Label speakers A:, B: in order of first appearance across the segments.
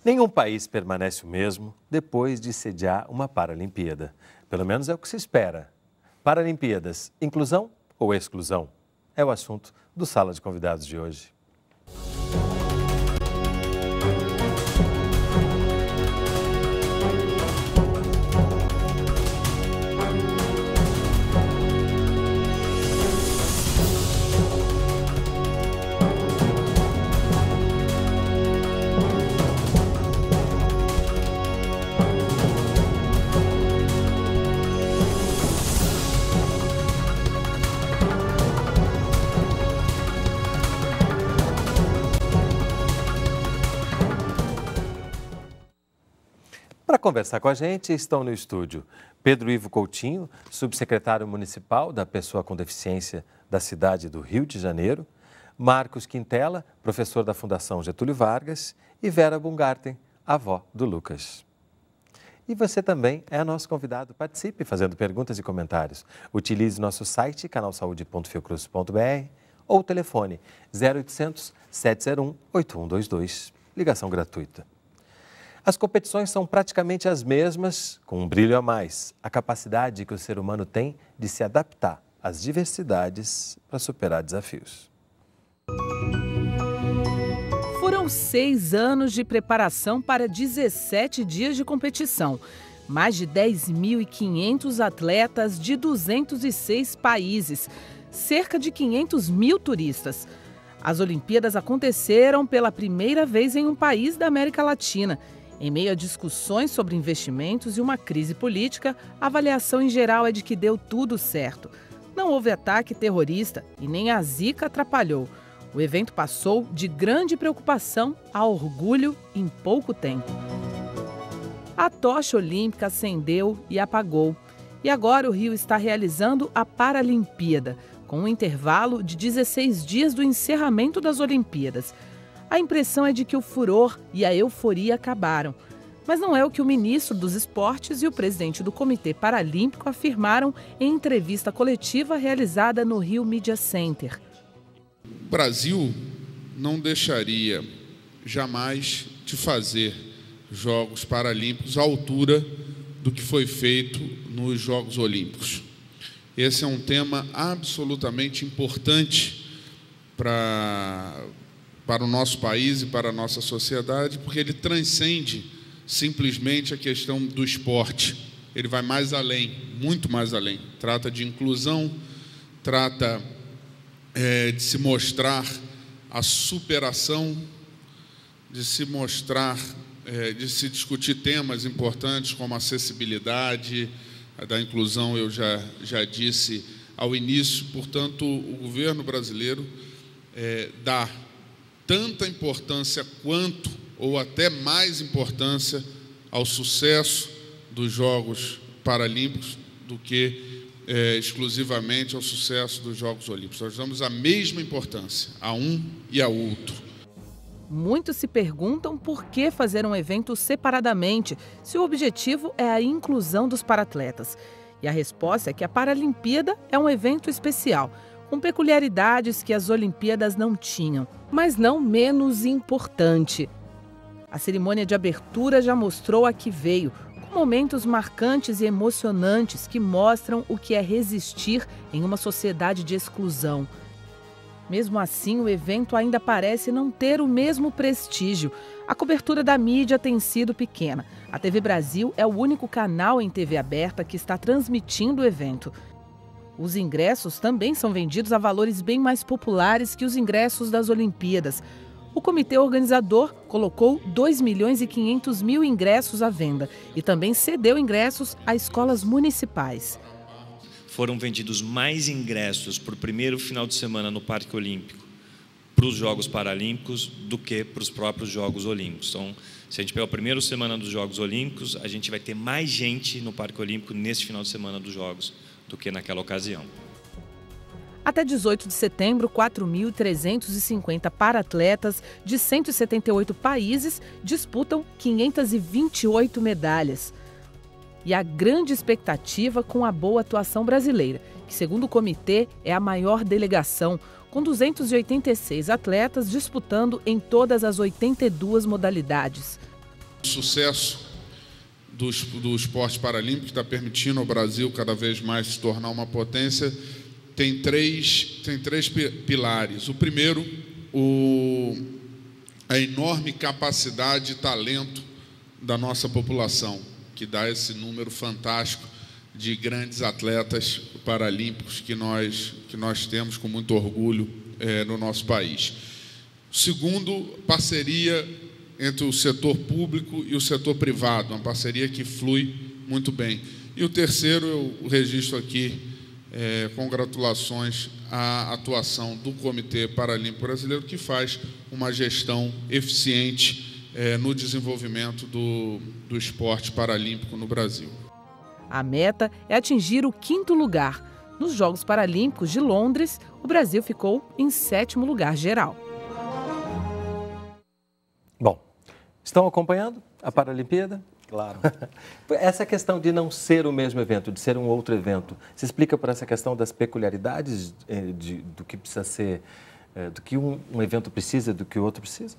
A: Nenhum país permanece o mesmo depois de sediar uma Paralimpíada. Pelo menos é o que se espera. Paralimpíadas, inclusão ou exclusão? É o assunto do Sala de Convidados de hoje. Para conversar com a gente, estão no estúdio Pedro Ivo Coutinho, subsecretário municipal da Pessoa com Deficiência da cidade do Rio de Janeiro, Marcos Quintela, professor da Fundação Getúlio Vargas, e Vera Bungarten, avó do Lucas. E você também é nosso convidado. Participe fazendo perguntas e comentários. Utilize nosso site, canalsaude.fiocruz.br ou o telefone 0800 701 8122. Ligação gratuita. As competições são praticamente as mesmas, com um brilho a mais. A capacidade que o ser humano tem de se adaptar às diversidades para superar desafios.
B: Foram 6 anos de preparação para 17 dias de competição. Mais de 10.500 atletas de 206 países. Cerca de 500 mil turistas. As Olimpíadas aconteceram pela primeira vez em um país da América Latina. Em meio a discussões sobre investimentos e uma crise política, a avaliação em geral é de que deu tudo certo. Não houve ataque terrorista e nem a Zika atrapalhou. O evento passou de grande preocupação a orgulho em pouco tempo. A tocha olímpica acendeu e apagou. E agora o Rio está realizando a Paralimpíada, com um intervalo de 16 dias do encerramento das Olimpíadas. A impressão é de que o furor e a euforia acabaram. Mas não é o que o ministro dos Esportes e o presidente do Comitê Paralímpico afirmaram em entrevista coletiva realizada no Rio Media Center.
C: O Brasil não deixaria jamais de fazer Jogos Paralímpicos à altura do que foi feito nos Jogos Olímpicos. Esse é um tema absolutamente importante para o nosso país e para a nossa sociedade, porque ele transcende simplesmente a questão do esporte. Ele vai mais além, muito mais além. Trata de inclusão, trata de se mostrar a superação, de se mostrar, de se discutir temas importantes como a acessibilidade, a da inclusão, eu já disse ao início. Portanto, o governo brasileiro dá tanta importância quanto, ou até mais importância, ao sucesso dos Jogos Paralímpicos do que exclusivamente ao sucesso dos Jogos Olímpicos. Nós damos a mesma importância a um e a outro.
B: Muitos se perguntam por que fazer um evento separadamente, se o objetivo é a inclusão dos paratletas. E a resposta é que a Paralimpíada é um evento especial, com peculiaridades que as Olimpíadas não tinham, mas não menos importante. A cerimônia de abertura já mostrou a que veio, com momentos marcantes e emocionantes que mostram o que é resistir em uma sociedade de exclusão. Mesmo assim, o evento ainda parece não ter o mesmo prestígio. A cobertura da mídia tem sido pequena. A TV Brasil é o único canal em TV aberta que está transmitindo o evento. Os ingressos também são vendidos a valores bem mais populares que os ingressos das Olimpíadas. O comitê organizador colocou 2.500.000 ingressos à venda e também cedeu ingressos a escolas municipais.
D: Foram vendidos mais ingressos para o primeiro final de semana no Parque Olímpico para os Jogos Paralímpicos do que para os próprios Jogos Olímpicos. Então, se a gente pegar a primeira semana dos Jogos Olímpicos, a gente vai ter mais gente no Parque Olímpico nesse final de semana dos Jogos do que naquela ocasião.
B: Até 18 de setembro, 4.350 paratletas de 178 países disputam 528 medalhas. E a grande expectativa com a boa atuação brasileira, que, segundo o comitê, é a maior delegação, com 286 atletas disputando em todas as 82 modalidades.
C: sucesso do esporte paralímpico, que está permitindo ao Brasil cada vez mais se tornar uma potência, tem três pilares. O primeiro, a enorme capacidade e talento da nossa população, que dá esse número fantástico de grandes atletas paralímpicos que nós temos com muito orgulho no nosso país. Segundo, parceria entre o setor público e o setor privado, uma parceria que flui muito bem. E o terceiro, eu registro aqui congratulações à atuação do Comitê Paralímpico Brasileiro, que faz uma gestão eficiente no desenvolvimento do esporte paralímpico no Brasil.
B: A meta é atingir o 5º lugar. Nos Jogos Paralímpicos de Londres, o Brasil ficou em 7º lugar geral.
A: Bom, estão acompanhando a Paralimpíada?
E: Claro.
A: Essa questão de não ser o mesmo evento, de ser um outro evento, se explica por essa questão das peculiaridades do que precisa ser, do que um evento precisa, do que o outro precisa?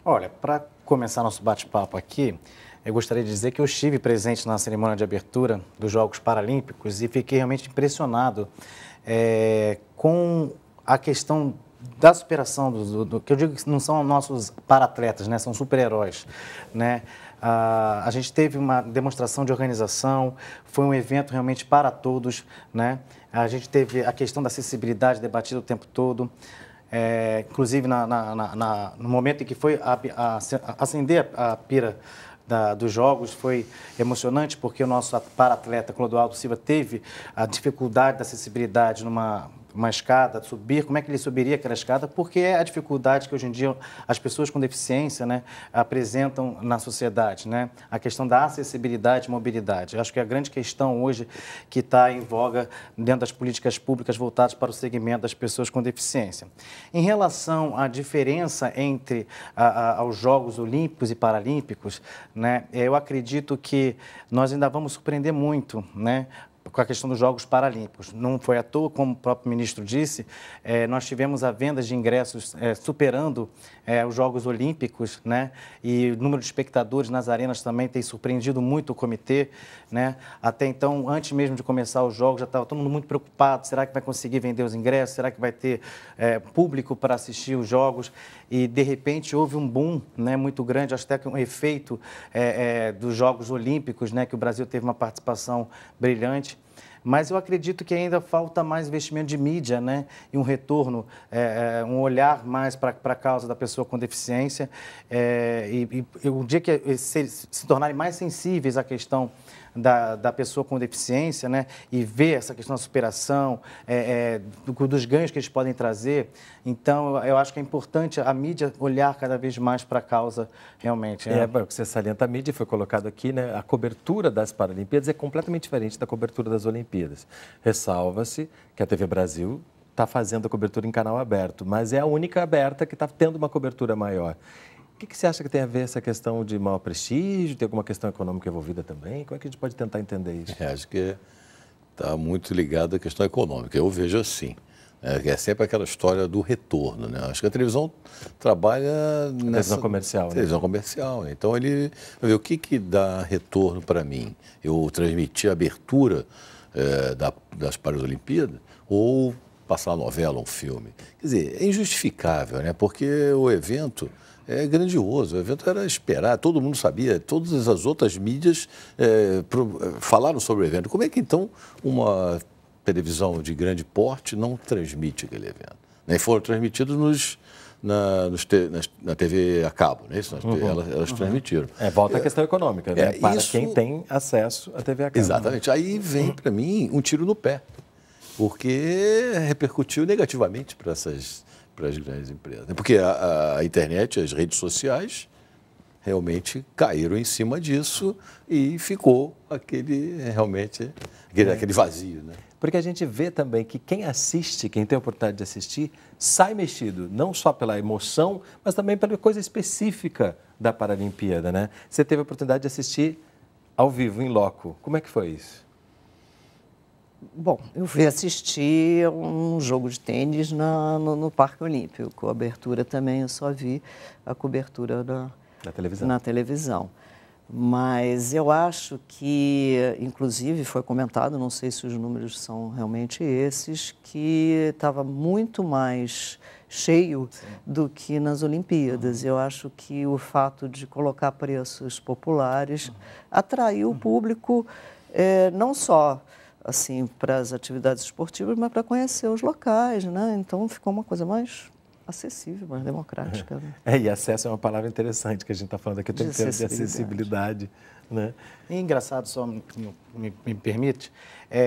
E: Olha, para começar nosso bate-papo aqui, eu gostaria de dizer que eu estive presente na cerimônia de abertura dos Jogos Paralímpicos e fiquei realmente impressionado com a questão da superação que eu digo que não são nossos para-atletas, né? São super-heróis, né? A gente teve uma demonstração de organização, foi um evento realmente para todos, né? A gente teve a questão da acessibilidade debatida o tempo todo, inclusive no momento em que foi acender a pira dos Jogos, foi emocionante porque o nosso para-atleta Clodoaldo Silva teve a dificuldade da acessibilidade numa escada, subir, como é que ele subiria aquela escada, porque é a dificuldade que hoje em dia as pessoas com deficiência, né, apresentam na sociedade, né? A questão da acessibilidade e mobilidade. Eu acho que é a grande questão hoje que está em voga dentro das políticas públicas voltadas para o segmento das pessoas com deficiência. Em relação à diferença entre aos Jogos Olímpicos e Paralímpicos, né, eu acredito que nós ainda vamos surpreender muito, né, com a questão dos Jogos Paralímpicos. Não foi à toa, como o próprio ministro disse, nós tivemos a venda de ingressos superando os Jogos Olímpicos, né? E o número de espectadores nas arenas também tem surpreendido muito o comitê, né? Até então, antes mesmo de começar os Jogos, já estava todo mundo muito preocupado, será que vai conseguir vender os ingressos? Será que vai ter público para assistir os Jogos? E, de repente, houve um boom, né, muito grande, acho até que um efeito dos Jogos Olímpicos, né, que o Brasil teve uma participação brilhante. Mas eu acredito que ainda falta mais investimento de mídia, né? E um retorno, um olhar mais para a causa da pessoa com deficiência. E o dia que se tornarem mais sensíveis à questão da pessoa com deficiência, né? E ver essa questão da superação, dos ganhos que eles podem trazer. Então, eu acho que é importante a mídia olhar cada vez mais para a causa, realmente. Né?
A: Você salienta a mídia, foi colocado aqui, né? A cobertura das Paralimpíadas é completamente diferente da cobertura das Olimpíadas. Ressalva-se que a TV Brasil está fazendo a cobertura em canal aberto, mas é a única aberta que está tendo uma cobertura maior. O que você acha que tem a ver essa questão de maior prestígio? Tem alguma questão econômica envolvida também? Como é que a gente pode tentar entender isso?
F: Acho que está muito ligado à questão econômica. Eu vejo assim. É sempre aquela história do retorno, né? Acho que a televisão trabalha nessa...
A: Televisão comercial, né?
F: Televisão comercial. Então, ele vai ver o que dá retorno para mim. Eu transmitir a abertura das Paralimpíadas ou passar uma novela, um filme. Quer dizer, é injustificável, né? Porque o evento é grandioso, o evento era esperado, todo mundo sabia, todas as outras mídias falaram sobre o evento. Como é que, então, uma televisão de grande porte não transmite aquele evento? Né? Foram transmitidos na TV a cabo, não é isso? Elas transmitiram.
A: Volta a questão econômica, né? Para
F: isso...
A: quem tem acesso à TV a cabo.
F: Exatamente. Aí vem, para mim, um tiro no pé, porque repercutiu negativamente para as grandes empresas. Porque a internet, as redes sociais, realmente caíram em cima disso e ficou aquele vazio, né?
A: Porque a gente vê também que quem assiste, quem tem a oportunidade de assistir, sai mexido, não só pela emoção, mas também pela coisa específica da Paralimpíada, né? Você teve a oportunidade de assistir ao vivo, em loco. Como é que foi isso?
G: Bom, eu fui assistir um jogo de tênis no Parque Olímpico. A abertura também, eu só vi a cobertura
A: na televisão.
G: Na televisão. Mas eu acho que, inclusive, foi comentado, não sei se os números são realmente esses, que estava muito mais cheio do que nas Olimpíadas. Eu acho que o fato de colocar preços populares atraiu o público não só assim para as atividades esportivas, mas para conhecer os locais, né? Então ficou uma coisa mais acessível, mais democrática. Né?
A: E acesso é uma palavra interessante que a gente está falando aqui, o tempo inteiro de acessibilidade. Né?
E: E engraçado, só me permite,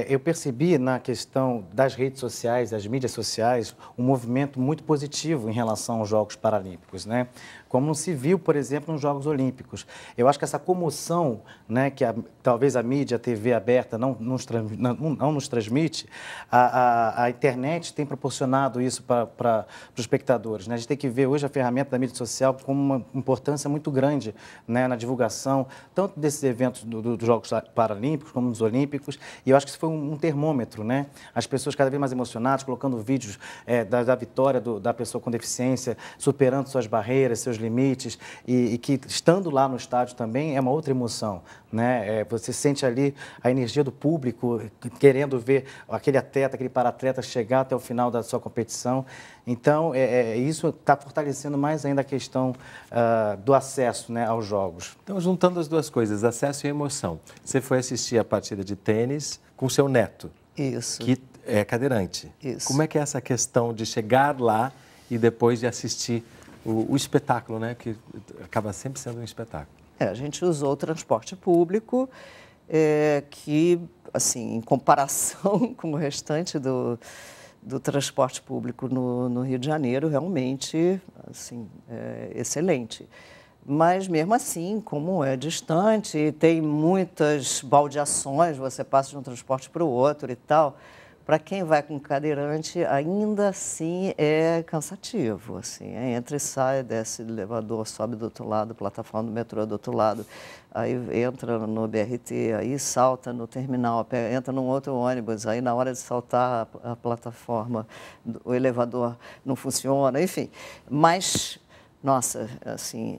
E: eu percebi na questão das redes sociais, das mídias sociais, um movimento muito positivo em relação aos Jogos Paralímpicos, né? Como não se viu, por exemplo, nos Jogos Olímpicos. Eu acho que essa comoção, né, que talvez a mídia, a TV aberta não nos transmite, a internet tem proporcionado isso para os espectadores. Né? A gente tem que ver hoje a ferramenta da mídia social com uma importância muito grande, né, na divulgação, tanto desses eventos dos Jogos Paralímpicos como dos Olímpicos, e eu acho que isso foi um termômetro, né? As pessoas cada vez mais emocionadas, colocando vídeos da vitória da pessoa com deficiência, superando suas barreiras, seus limites, e que estando lá no estádio também é uma outra emoção, né? Você sente ali a energia do público, querendo ver aquele atleta, aquele para-atleta chegar até o final da sua competição. Então, isso está fortalecendo mais ainda a questão do acesso, né, aos jogos.
A: Então, juntando as duas coisas, acesso e emoção. Você foi assistir a partida de tênis com seu neto.
G: Isso.
A: Que é cadeirante.
G: Isso.
A: Como é que é essa questão de chegar lá e depois de assistir o espetáculo, né? Que acaba sempre sendo um espetáculo.
G: A gente usou o transporte público, que, assim, em comparação com o restante do transporte público no Rio de Janeiro, realmente, assim, excelente. Mas, mesmo assim, como é distante, tem muitas baldeações, você passa de um transporte para o outro e tal, para quem vai com cadeirante, ainda assim é cansativo. Assim, entra e sai, desce do elevador, sobe do outro lado, plataforma do metrô do outro lado, aí entra no BRT, aí salta no terminal, entra num outro ônibus, aí na hora de saltar a plataforma, o elevador não funciona, enfim. Mas, nossa, assim,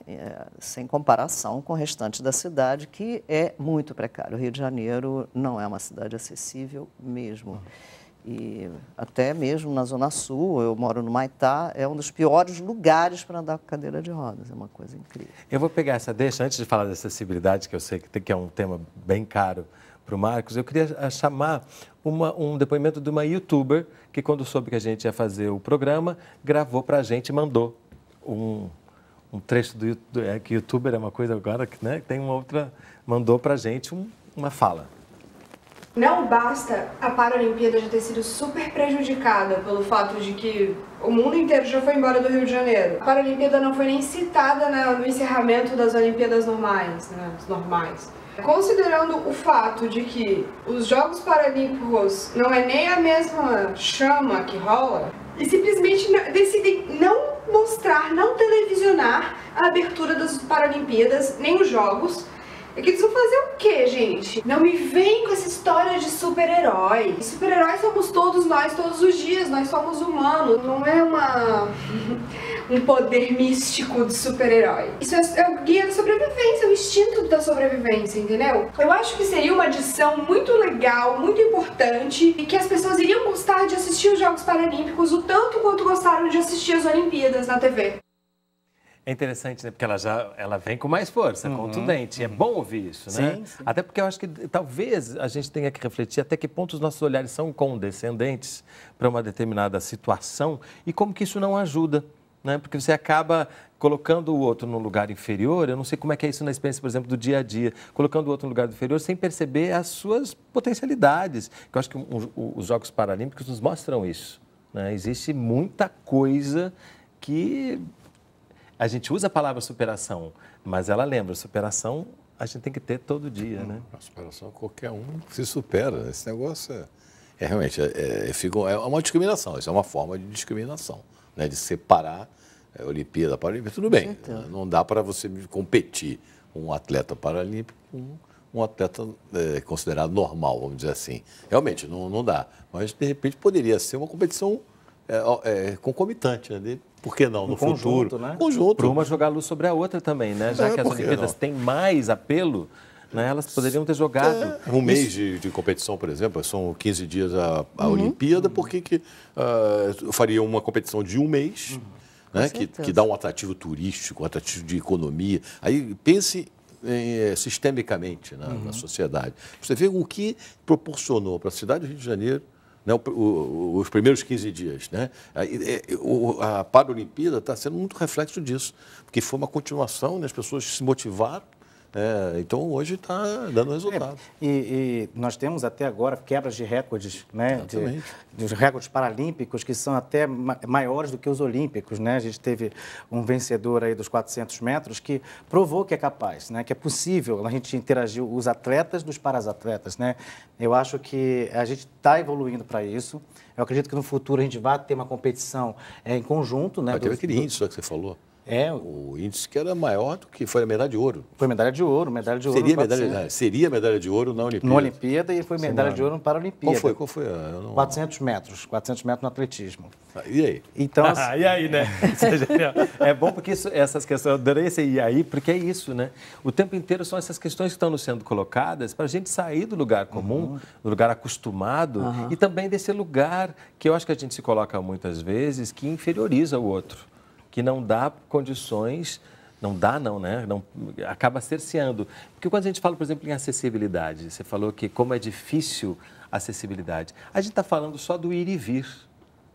G: sem comparação com o restante da cidade, que é muito precário. O Rio de Janeiro não é uma cidade acessível mesmo. E até mesmo na Zona Sul, eu moro no Maitá, é um dos piores lugares para andar com cadeira de rodas, é uma coisa incrível.
A: Eu vou pegar essa deixa, antes de falar da acessibilidade, que eu sei que é um tema bem caro para o Marcos, eu queria chamar um depoimento de uma youtuber que, quando soube que a gente ia fazer o programa, gravou para a gente e mandou um trecho do YouTube, que youtuber é uma coisa agora, né? Tem uma outra, mandou para a gente uma fala.
H: Não basta a Paralimpíada já ter sido super prejudicada pelo fato de que o mundo inteiro já foi embora do Rio de Janeiro. A Paralimpíada não foi nem citada no encerramento das Olimpíadas normais, né, Considerando o fato de que os Jogos Paralímpicos não é nem a mesma chama que rola, e simplesmente decidem não mostrar, não televisionar a abertura das Paralimpíadas, nem os Jogos. É que eles vão fazer o quê, gente? Não me vem com essa história de super-herói. Super-heróis somos todos nós, todos os dias. Nós somos humanos. Não é um poder místico de super-herói. Isso é o guia da sobrevivência, o instinto da sobrevivência, entendeu? Eu acho que seria uma adição muito legal, muito importante, e que as pessoas iriam gostar de assistir os Jogos Paralímpicos o tanto quanto gostaram de assistir as Olimpíadas na TV.
A: É interessante, né? Porque ela vem com mais força, contundente. É bom ouvir isso, né?
E: Sim, sim.
A: Até porque eu acho que talvez a gente tenha que refletir até que ponto os nossos olhares são condescendentes para uma determinada situação e como que isso não ajuda, né? Porque você acaba colocando o outro num lugar inferior. Eu não sei como é que é isso na experiência, por exemplo, do dia a dia. Colocando o outro no lugar inferior sem perceber as suas potencialidades. Eu acho que os Jogos Paralímpicos nos mostram isso, né? Existe muita coisa que... A gente usa a palavra superação, mas ela lembra, superação a gente tem que ter todo dia, né?
F: A superação, qualquer um se supera. Esse negócio realmente é uma discriminação, isso é uma forma de discriminação, né? De separar a Olimpíada, a Paralimpíada, tudo bem. Não dá para você competir um atleta paralímpico com um atleta considerado normal, vamos dizer assim. Realmente, não dá. Mas, de repente, poderia ser uma competição concomitante, né? Por que não? No
E: conjunto,
F: futuro.
E: Né?
F: Conjunto.
A: Para uma jogar luz sobre a outra também, né? Já que as Olimpíadas têm mais apelo, né, elas poderiam ter jogado.
F: Um mês de competição, por exemplo, são 15 dias a Olimpíada, por que faria uma competição de um mês, né, que dá um atrativo turístico, um atrativo de economia? Aí pense sistemicamente na sociedade. Você vê o que proporcionou para a cidade do Rio de Janeiro, né, os primeiros 15 dias. Né? A Paralimpíada está sendo muito reflexo disso, porque foi uma continuação, né, as pessoas se motivaram. Então, hoje está dando resultado.
E: E nós temos até agora quebras de recordes, né, de recordes paralímpicos que são até maiores do que os olímpicos. Né? A gente teve um vencedor aí dos 400 metros que provou que é capaz, né, que é possível a gente interagir os atletas dos para-atletas. Né? Eu acho que a gente está evoluindo para isso. Eu acredito que no futuro a gente vai ter uma competição em conjunto. Né,
F: teve aquele índice que você falou. O índice que era maior do que foi a medalha de ouro.
E: Foi medalha de ouro.
F: Seria medalha de ouro na Olimpíada.
E: Na Olimpíada e foi medalha de ouro no Paralimpíada.
F: Qual foi?
E: 400 metros. 400 metros no atletismo.
F: E aí?
E: Então,
A: e aí, né? É bom porque essas questões, eu adorei esse e aí, porque é isso, né? O tempo inteiro são essas questões que estão nos sendo colocadas para a gente sair do lugar comum, do lugar acostumado e também desse lugar que eu acho que a gente se coloca muitas vezes que inferioriza o outro. Que não dá condições, acaba cerceando. Porque quando a gente fala, por exemplo, em acessibilidade, você falou que como é difícil a acessibilidade, a gente está falando só do ir e vir,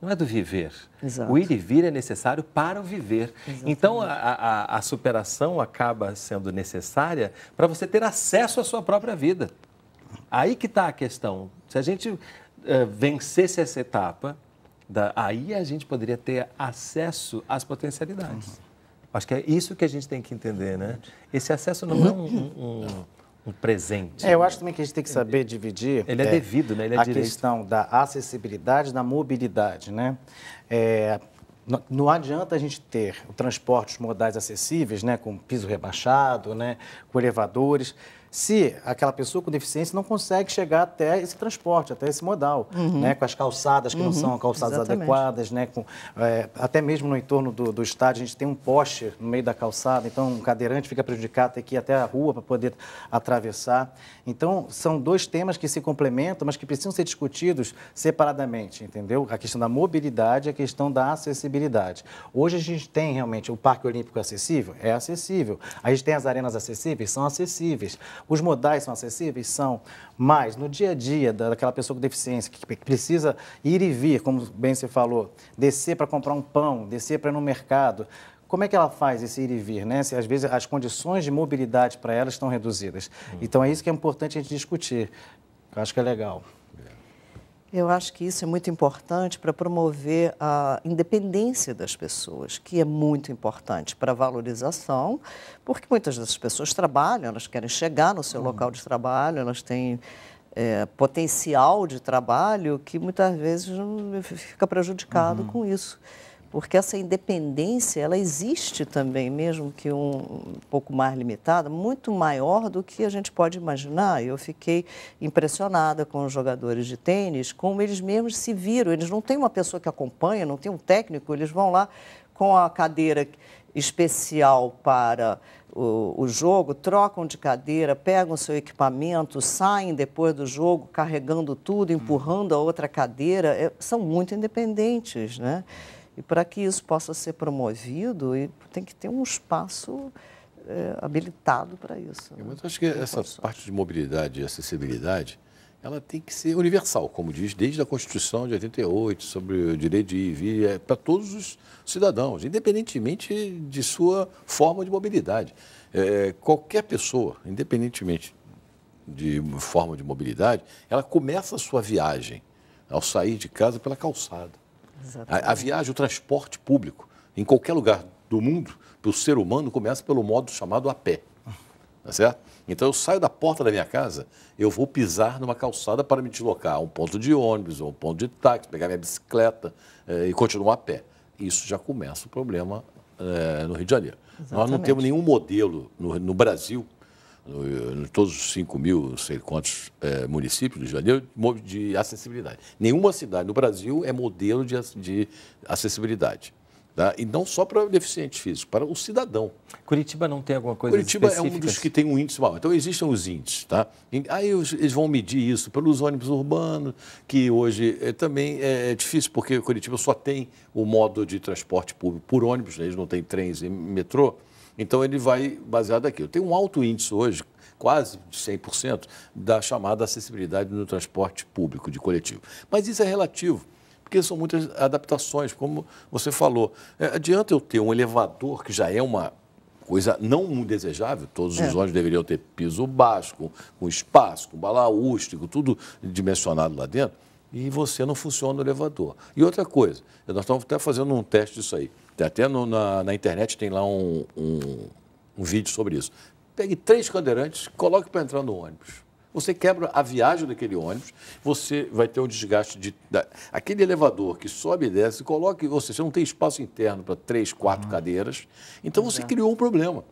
A: não é do viver.
G: Exato.
A: O ir e vir é necessário para o viver.
G: Exatamente.
A: Então, a superação acaba sendo necessária para você ter acesso à sua própria vida. Aí que está a questão. Se a gente vencesse essa etapa, aí a gente poderia ter acesso às potencialidades. Acho que é isso que a gente tem que entender, né? Esse acesso não é um presente.
E: Eu acho também que a gente tem que saber dividir...
A: Ele é devido, né? Ele é
E: a
A: direito.
E: Questão da acessibilidade e da mobilidade, né? Não adianta a gente ter o transporte modais acessíveis, né, com piso rebaixado, né, com elevadores, se aquela pessoa com deficiência não consegue chegar até esse transporte, até esse modal, né, com as calçadas que não são calçadas adequadas, né, até mesmo no entorno do estádio a gente tem um poste no meio da calçada, então um cadeirante fica prejudicado, tem que ir até a rua para poder atravessar. Então, são dois temas que se complementam, mas que precisam ser discutidos separadamente, entendeu? A questão da mobilidade e a questão da acessibilidade. Hoje a gente tem realmente o Parque Olímpico acessível? É acessível. A gente tem as arenas acessíveis? São acessíveis. Os modais são acessíveis? São. Mas, no dia a dia daquela pessoa com deficiência que precisa ir e vir, como bem você falou, descer para comprar um pão, descer para ir no mercado, como é que ela faz esse ir e vir, né? Se às vezes as condições de mobilidade para ela estão reduzidas. Então, é isso que é importante a gente discutir. Eu acho que é legal.
G: Eu acho que isso é muito importante para promover a independência das pessoas, que é muito importante para a valorização, porque muitas dessas pessoas trabalham, elas querem chegar no seu local de trabalho, elas têm potencial de trabalho que muitas vezes fica prejudicado com isso. Porque essa independência, ela existe também, mesmo que um pouco mais limitada, muito maior do que a gente pode imaginar. Eu fiquei impressionada com os jogadores de tênis, como eles mesmos se viram. Eles não têm uma pessoa que acompanha, não tem um técnico, eles vão lá com a cadeira especial para o jogo, trocam de cadeira, pegam o seu equipamento, saem depois do jogo carregando tudo, empurrando a outra cadeira. São muito independentes, né? E para que isso possa ser promovido, tem que ter um espaço habilitado para isso.
F: Né? Mas acho que essa parte de mobilidade e acessibilidade, ela tem que ser universal, como diz desde a Constituição de 88, sobre o direito de ir e vir, para todos os cidadãos, independentemente de sua forma de mobilidade. Qualquer pessoa, independentemente de forma de mobilidade, ela começa a sua viagem ao sair de casa pela calçada. A viagem, o transporte público, em qualquer lugar do mundo, para o ser humano, começa pelo modo chamado a pé. Tá certo? Então, eu saio da porta da minha casa, eu vou pisar numa calçada para me deslocar a um ponto de ônibus, ou um ponto de táxi, pegar minha bicicleta e continuar a pé. Isso já começa o problema no Rio de Janeiro. Exatamente. Nós não temos nenhum modelo no Brasil, em todos os 5.000, não sei quantos municípios do Rio de Janeiro, de acessibilidade. Nenhuma cidade no Brasil é modelo de acessibilidade. Tá? E não só para deficientes físicos, para o cidadão.
A: Curitiba não tem alguma coisa
F: Curitiba
A: específica?
F: é um dos que tem um índice maior. Então, existem os índices. Tá? Aí eles vão medir isso pelos ônibus urbanos, que hoje também é difícil, porque Curitiba só tem o modo de transporte público por ônibus, eles não têm trens e metrô. Então, ele vai baseado aqui. Tem um alto índice hoje, quase de 100%, da chamada acessibilidade no transporte público de coletivo. Mas isso é relativo, porque são muitas adaptações, como você falou. Adianta eu ter um elevador, que já é uma coisa não desejável, todos os ônibus deveriam ter piso baixo, com espaço, com balaústre, com tudo dimensionado lá dentro, e você não funciona o elevador. E outra coisa, nós estamos até fazendo um teste disso aí, até na internet tem lá um vídeo sobre isso. Pegue 3 cadeirantes, coloque para entrar no ônibus. Você quebra a viagem daquele ônibus, você vai ter um desgaste aquele elevador que sobe e desce, coloque, ou seja, você não tem espaço interno para 3, 4 cadeiras, então você criou um problema.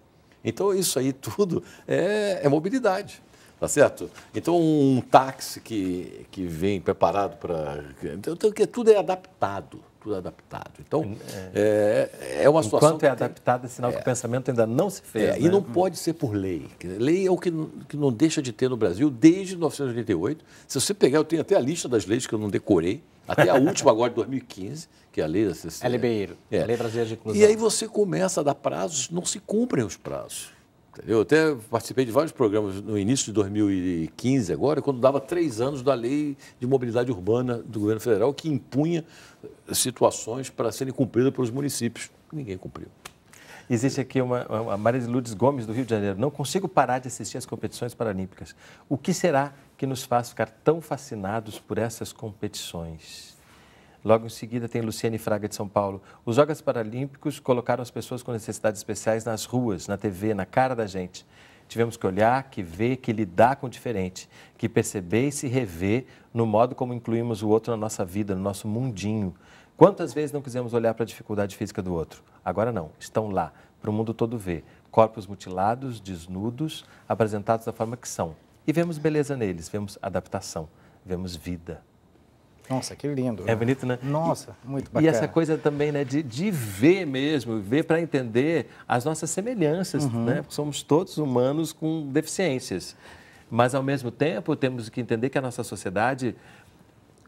F: Então, isso aí tudo é mobilidade, tá certo? Então, um táxi que vem preparado para... Então, tudo é adaptado. Tudo adaptado. Então, é uma situação...
A: Enquanto é adaptado, é sinal que o pensamento ainda não se fez.
F: E não pode ser por lei. Lei é o que não deixa de ter no Brasil desde 1988. Se você pegar, eu tenho até a lista das leis que eu não decorei, até a última agora de 2015, que é a lei da CC.
E: LBI, a Lei Brasileira de Inclusão.
F: E aí você começa a dar prazos, não se cumprem os prazos. Eu até participei de vários programas no início de 2015, agora, quando dava 3 anos da Lei de Mobilidade Urbana do Governo Federal, que impunha situações para serem cumpridas pelos municípios. Ninguém cumpriu.
A: Existe aqui a Maria de Lourdes Gomes, do Rio de Janeiro. Não consigo parar de assistir às competições paralímpicas. O que será que nos faz ficar tão fascinados por essas competições? Logo em seguida tem Luciane Fraga, de São Paulo. Os Jogos Paralímpicos colocaram as pessoas com necessidades especiais nas ruas, na TV, na cara da gente. Tivemos que olhar, que ver, que lidar com o diferente, que perceber e se rever no modo como incluímos o outro na nossa vida, no nosso mundinho. Quantas vezes não quisemos olhar para a dificuldade física do outro? Agora não, estão lá, para o mundo todo ver. Corpos mutilados, desnudos, apresentados da forma que são. E vemos beleza neles, vemos adaptação, vemos vida.
E: Nossa, que lindo.
A: É bonito, né?
E: Nossa, muito bacana.
A: E essa coisa também, né, de ver mesmo, ver para entender as nossas semelhanças, né? Somos todos humanos com deficiências. Mas, ao mesmo tempo, temos que entender que a nossa sociedade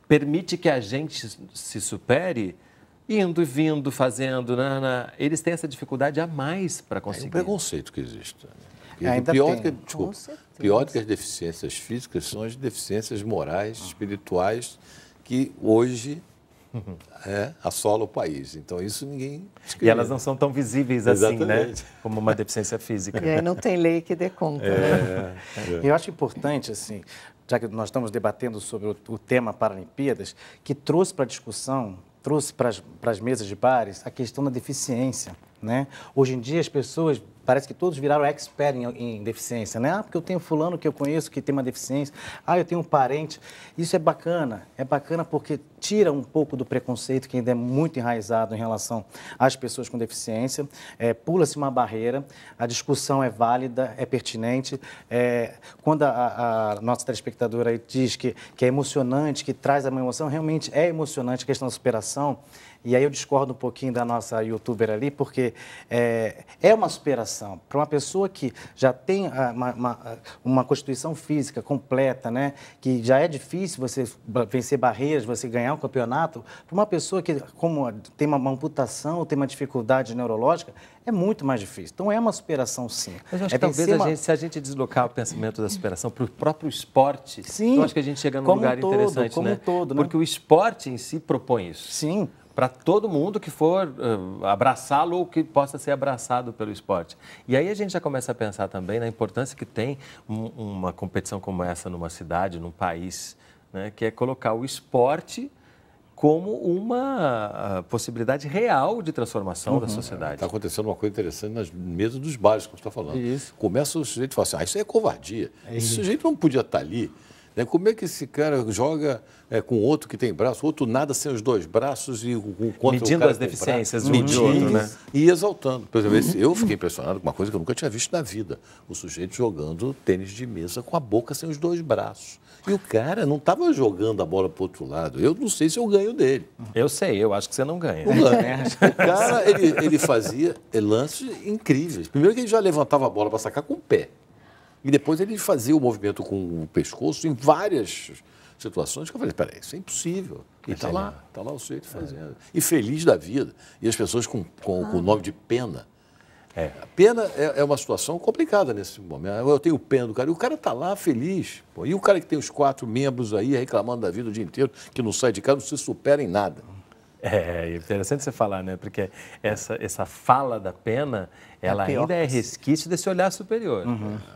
A: permite que a gente se supere indo e vindo, fazendo. Eles têm essa dificuldade a mais para conseguir.
F: É um preconceito que existe. Pior do que as deficiências físicas são as deficiências morais, espirituais, que hoje assolam o país. Então, isso ninguém escreve.
A: E elas não são tão visíveis assim, né? Como uma deficiência física.
G: E aí não tem lei que dê conta. Né?
E: Eu acho importante, assim, já que nós estamos debatendo sobre o tema Paralimpíadas, que trouxe para a discussão, trouxe para as mesas de bares a questão da deficiência, né? Hoje em dia as pessoas... Parece que todos viraram expert em deficiência, né? Porque eu tenho fulano que eu conheço que tem uma deficiência. Eu tenho um parente. Isso é bacana porque tira um pouco do preconceito que ainda é muito enraizado em relação às pessoas com deficiência. Pula-se uma barreira, a discussão é válida, é pertinente. Quando a nossa telespectadora aí diz que é emocionante, que traz uma emoção, realmente é emocionante a questão da superação. E aí eu discordo um pouquinho da nossa youtuber ali, porque é uma superação. Para uma pessoa que já tem uma constituição física completa, né, que já é difícil você vencer barreiras, você ganhar um campeonato, para uma pessoa que como tem uma amputação, tem uma dificuldade neurológica, é muito mais difícil. Então, é uma superação, sim.
A: Mas eu acho que talvez se a gente deslocar o pensamento da superação para o próprio esporte,
E: sim,
A: eu acho que a gente chega num lugar interessante, né? Porque o esporte em si propõe isso.
E: Sim.
A: Para todo mundo que for abraçá-lo ou que possa ser abraçado pelo esporte. E aí a gente já começa a pensar também na importância que tem uma competição como essa numa cidade, num país, né, que é colocar o esporte como uma possibilidade real de transformação da sociedade.
F: Está acontecendo uma coisa interessante nas mesas dos bares, como você está falando.
E: Isso.
F: Começa o sujeito a falar assim, isso é covardia. Esse sujeito não podia estar ali. Né? Como é que esse cara joga com outro que tem braço, outro nada sem os 2 braços e
A: medindo as deficiências de um de outro, né?
F: E exaltando. Por exemplo, eu fiquei impressionado com uma coisa que eu nunca tinha visto na vida. O sujeito jogando tênis de mesa com a boca sem os 2 braços. E o cara não estava jogando a bola para o outro lado. Eu não sei se eu ganho dele.
A: Eu sei, eu acho que você não ganha.
F: O cara, ele fazia lances incríveis. Primeiro que ele já levantava a bola para sacar com o pé. E depois ele fazia o movimento com o pescoço em várias situações que eu falei, peraí, isso é impossível. E está lá o sujeito fazendo. E feliz da vida. E as pessoas com o nome de pena. A pena é uma situação complicada nesse momento. Eu tenho pena do cara. E o cara está lá feliz. Pô. E o cara que tem os 4 membros aí reclamando da vida o dia inteiro, que não sai de casa, não se supera em nada.
A: É interessante você falar, né? Porque essa fala da pena, ela ainda é resquício desse olhar superior.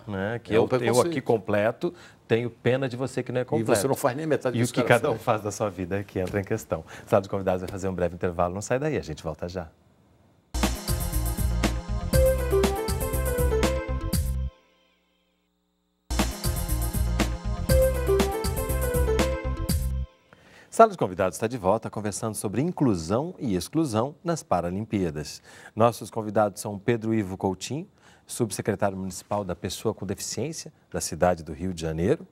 A: Né? Que eu aqui completo, tenho pena de você que não é completo.
F: E você não faz nem metade disso.
A: E o que cada um faz da sua vida que entra em questão. Sala de Convidados vai fazer um breve intervalo. Não sai daí, a gente volta já. Sala de Convidados está de volta conversando sobre inclusão e exclusão nas Paralimpíadas. Nossos convidados são Pedro Ivo Coutinho, subsecretário municipal da Pessoa com Deficiência da cidade do Rio de Janeiro,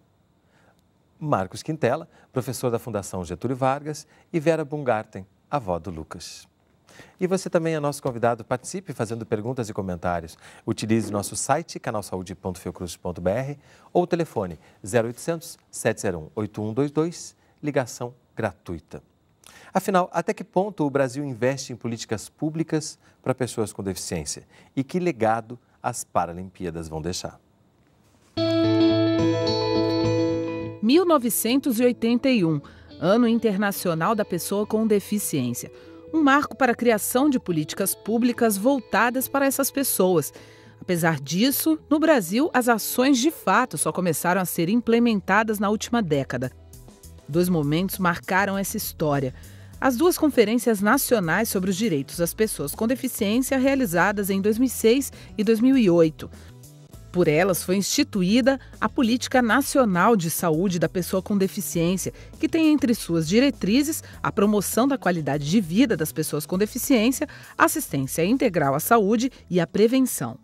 A: Marcos Quintela, professor da Fundação Getúlio Vargas, e Vera Bungarten, avó do Lucas. E você também é nosso convidado, participe fazendo perguntas e comentários. Utilize nosso site, canalsaude.fiocruz.br ou o telefone 0800 701 8122, ligação gratuita. Afinal, até que ponto o Brasil investe em políticas públicas para pessoas com deficiência? E que legado as Paralimpíadas vão deixar?
B: 1981, Ano Internacional da Pessoa com Deficiência. Um marco para a criação de políticas públicas voltadas para essas pessoas. Apesar disso, no Brasil, as ações de fato só começaram a ser implementadas na última década. 2 momentos marcaram essa história. As 2 conferências nacionais sobre os direitos das pessoas com deficiência realizadas em 2006 e 2008. Por elas foi instituída a Política Nacional de Saúde da Pessoa com Deficiência, que tem entre suas diretrizes a promoção da qualidade de vida das pessoas com deficiência, assistência integral à saúde e a prevenção.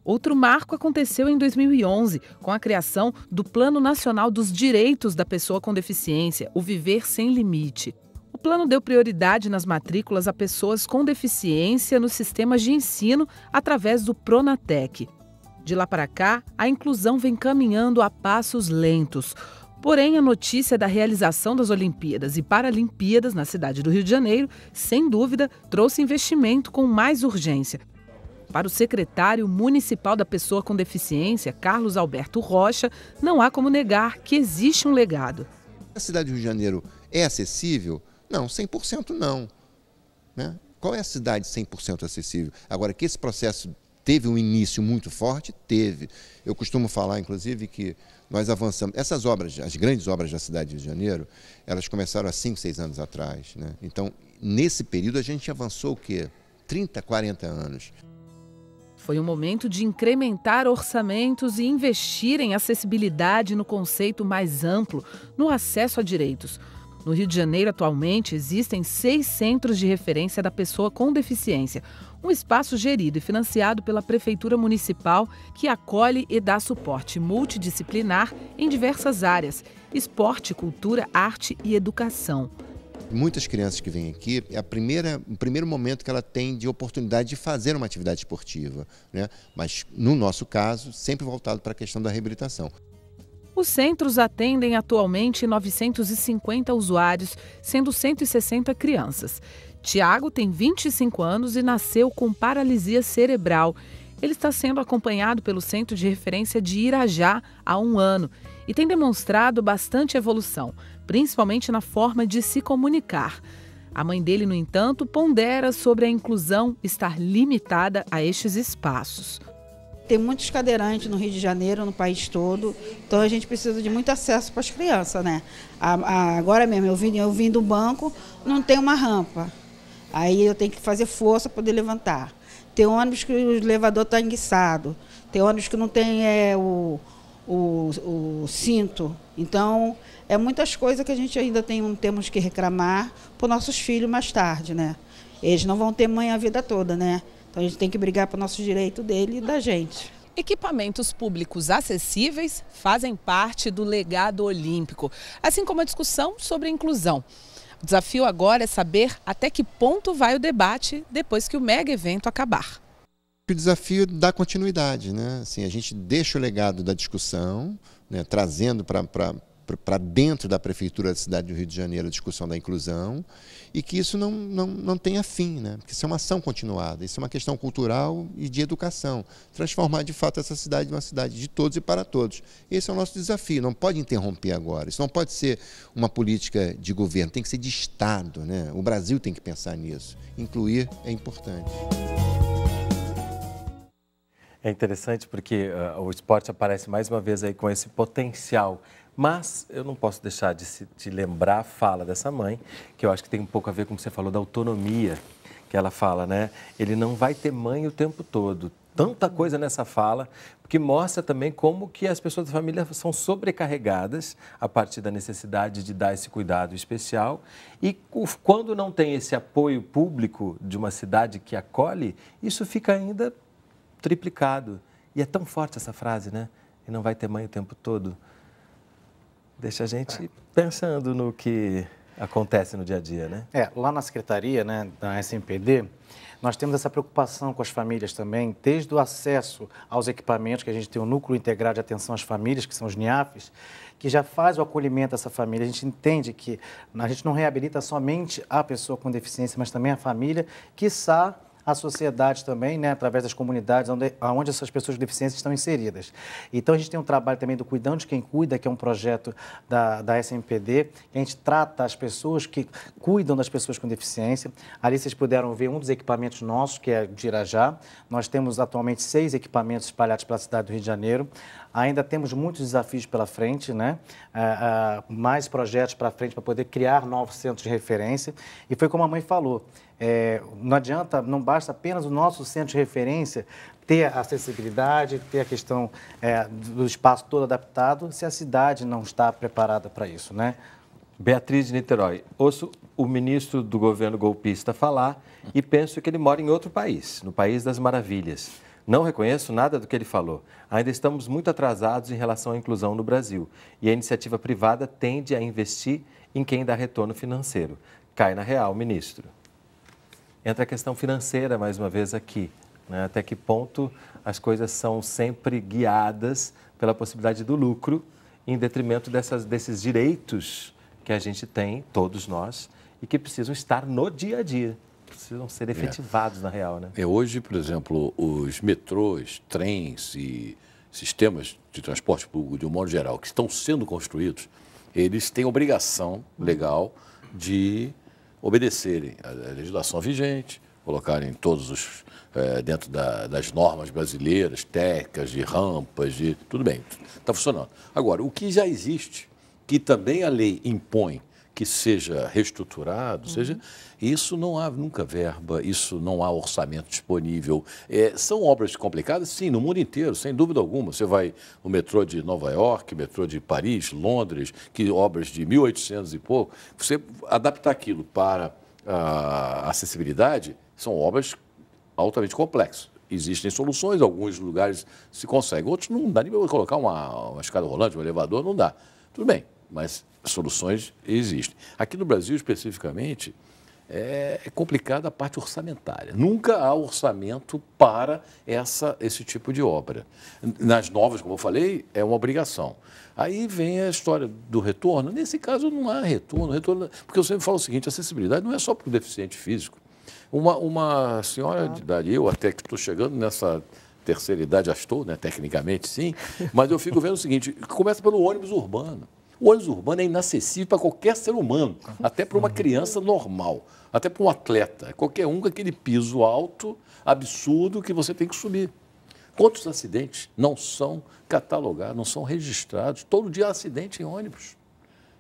B: Outro marco aconteceu em 2011, com a criação do Plano Nacional dos Direitos da Pessoa com Deficiência, o Viver Sem Limite. O plano deu prioridade nas matrículas a pessoas com deficiência nos sistemas de ensino através do Pronatec. De lá para cá, a inclusão vem caminhando a passos lentos. Porém, a notícia da realização das Olimpíadas e Paralimpíadas na cidade do Rio de Janeiro, sem dúvida, trouxe investimento com mais urgência. Para o secretário municipal da Pessoa com Deficiência, Carlos Alberto Rocha, não há como negar que existe um legado.
I: A cidade do Rio de Janeiro é acessível? Não, 100% não. Né? Qual é a cidade 100% acessível? Agora, que esse processo teve um início muito forte? Teve. Eu costumo falar, inclusive, que nós avançamos. Essas obras, as grandes obras da cidade do Rio de Janeiro, elas começaram há 5, 6 anos atrás. Né? Então, nesse período, a gente avançou o quê? 30, 40 anos.
B: Foi um momento de incrementar orçamentos e investir em acessibilidade no conceito mais amplo, no acesso a direitos. No Rio de Janeiro, atualmente, existem 6 centros de referência da pessoa com deficiência, um espaço gerido e financiado pela Prefeitura Municipal que acolhe e dá suporte multidisciplinar em diversas áreas: esporte, cultura, arte e educação.
I: Muitas crianças que vêm aqui, é o primeiro momento que ela tem de oportunidade de fazer uma atividade esportiva, né? Mas, no nosso caso, sempre voltado para a questão da reabilitação.
B: Os centros atendem atualmente 950 usuários, sendo 160 crianças. Tiago tem 25 anos e nasceu com paralisia cerebral. Ele está sendo acompanhado pelo Centro de Referência de Irajá há 1 ano e tem demonstrado bastante evolução, principalmente na forma de se comunicar. A mãe dele, no entanto, pondera sobre a inclusão estar limitada a estes espaços.
J: Tem muitos cadeirantes no Rio de Janeiro, no país todo, então a gente precisa de muito acesso para as crianças, né? Agora mesmo, eu vim do banco, não tem uma rampa, aí eu tenho que fazer força para poder levantar. Tem ônibus que o elevador está enguiçado, tem ônibus que não tem o cinto, Então, é muitas coisas que a gente ainda temos que reclamar para os nossos filhos mais tarde, né? Eles não vão ter mãe a vida toda, né? Então, a gente tem que brigar para o nosso direito dele e da gente.
B: Equipamentos públicos acessíveis fazem parte do legado olímpico, assim como a discussão sobre a inclusão. O desafio agora é saber até que ponto vai o debate depois que o mega evento acabar.
I: O desafio dá continuidade, né? Assim, a gente deixa o legado da discussão, né, trazendo para dentro da Prefeitura da cidade do Rio de Janeiro a discussão da inclusão, e que isso não tenha fim, né? Porque isso é uma ação continuada, isso é uma questão cultural e de educação, transformar de fato essa cidade em uma cidade de todos e para todos. Esse é o nosso desafio, não pode interromper agora, isso não pode ser uma política de governo, tem que ser de Estado, né? O Brasil tem que pensar nisso, incluir é importante.
A: É interessante porque o esporte aparece mais uma vez aí com esse potencial. Mas eu não posso deixar de lembrar a fala dessa mãe, que eu acho que tem um pouco a ver com o que você falou da autonomia, que ela fala, né? Ele não vai ter mãe o tempo todo. Tanta coisa nessa fala, que mostra também como que as pessoas da família são sobrecarregadas a partir da necessidade de dar esse cuidado especial. E quando não tem esse apoio público de uma cidade que acolhe, isso fica ainda triplicado. E é tão forte essa frase, né? E não vai ter mãe o tempo todo. Deixa a gente pensando no que acontece no dia a dia, né?
E: Lá na Secretaria, né, da SMPD, nós temos essa preocupação com as famílias também, desde o acesso aos equipamentos, que a gente tem o Núcleo Integrado de Atenção às Famílias, que são os NIAFs, que já faz o acolhimento dessa família. A gente entende que a gente não reabilita somente a pessoa com deficiência, mas também a família, quiçá a sociedade também, né, através das comunidades onde essas pessoas com deficiência estão inseridas. Então, a gente tem um trabalho também do Cuidando de Quem Cuida, que é um projeto da SMPD, que a gente trata as pessoas que cuidam das pessoas com deficiência. Ali vocês puderam ver um dos equipamentos nossos, que é de Irajá. Nós temos atualmente 6 equipamentos espalhados pela cidade do Rio de Janeiro. Ainda temos muitos desafios pela frente, né? Mais projetos para frente para poder criar novos centros de referência. E foi como a mãe falou, não adianta, não basta apenas o nosso centro de referência ter a acessibilidade, ter a questão do espaço todo adaptado, se a cidade não está preparada para isso, né?
A: Beatriz de Niterói, ouço o ministro do governo golpista falar e penso que ele mora em outro país, no País das Maravilhas. Não reconheço nada do que ele falou. Ainda estamos muito atrasados em relação à inclusão no Brasil e a iniciativa privada tende a investir em quem dá retorno financeiro. Cai na real, ministro. Entra a questão financeira mais uma vez aqui, né? Até que ponto as coisas são sempre guiadas pela possibilidade do lucro em detrimento desses direitos que a gente tem, todos nós, e que precisam estar no dia a dia. Precisam ser efetivados na real, né?
F: Hoje, por exemplo, os metrôs, trens e sistemas de transporte público, de um modo geral, que estão sendo construídos, eles têm obrigação legal de obedecerem à legislação vigente, colocarem todos dentro das normas brasileiras, técnicas, de rampas, tudo bem, está funcionando. Agora, o que já existe, que também a lei impõe, que seja reestruturado, isso não há nunca verba, isso não há orçamento disponível. São obras complicadas, sim, no mundo inteiro, sem dúvida alguma. Você vai no metrô de Nova York, metrô de Paris, Londres, que obras de 1800 e pouco, você adaptar aquilo para a acessibilidade, são obras altamente complexas. Existem soluções, alguns lugares se consegue, outros não dá nem para colocar uma escada rolante, um elevador, não dá. Tudo bem, mas soluções existem. Aqui no Brasil, especificamente, é complicada a parte orçamentária. Nunca há orçamento para esse tipo de obra. Nas novas, como eu falei, é uma obrigação. Aí vem a história do retorno. Nesse caso, não há retorno, porque eu sempre falo o seguinte, a acessibilidade não é só para o deficiente físico. Uma senhora de idade, eu até que estou chegando nessa terceira idade, já estou, né, tecnicamente sim, mas eu fico vendo o seguinte, começa pelo ônibus urbano. O ônibus urbano é inacessível para qualquer ser humano, até para uma criança normal, até para um atleta. Qualquer um com aquele piso alto, absurdo, que você tem que subir. Quantos acidentes não são catalogados, não são registrados? Todo dia há acidente em ônibus.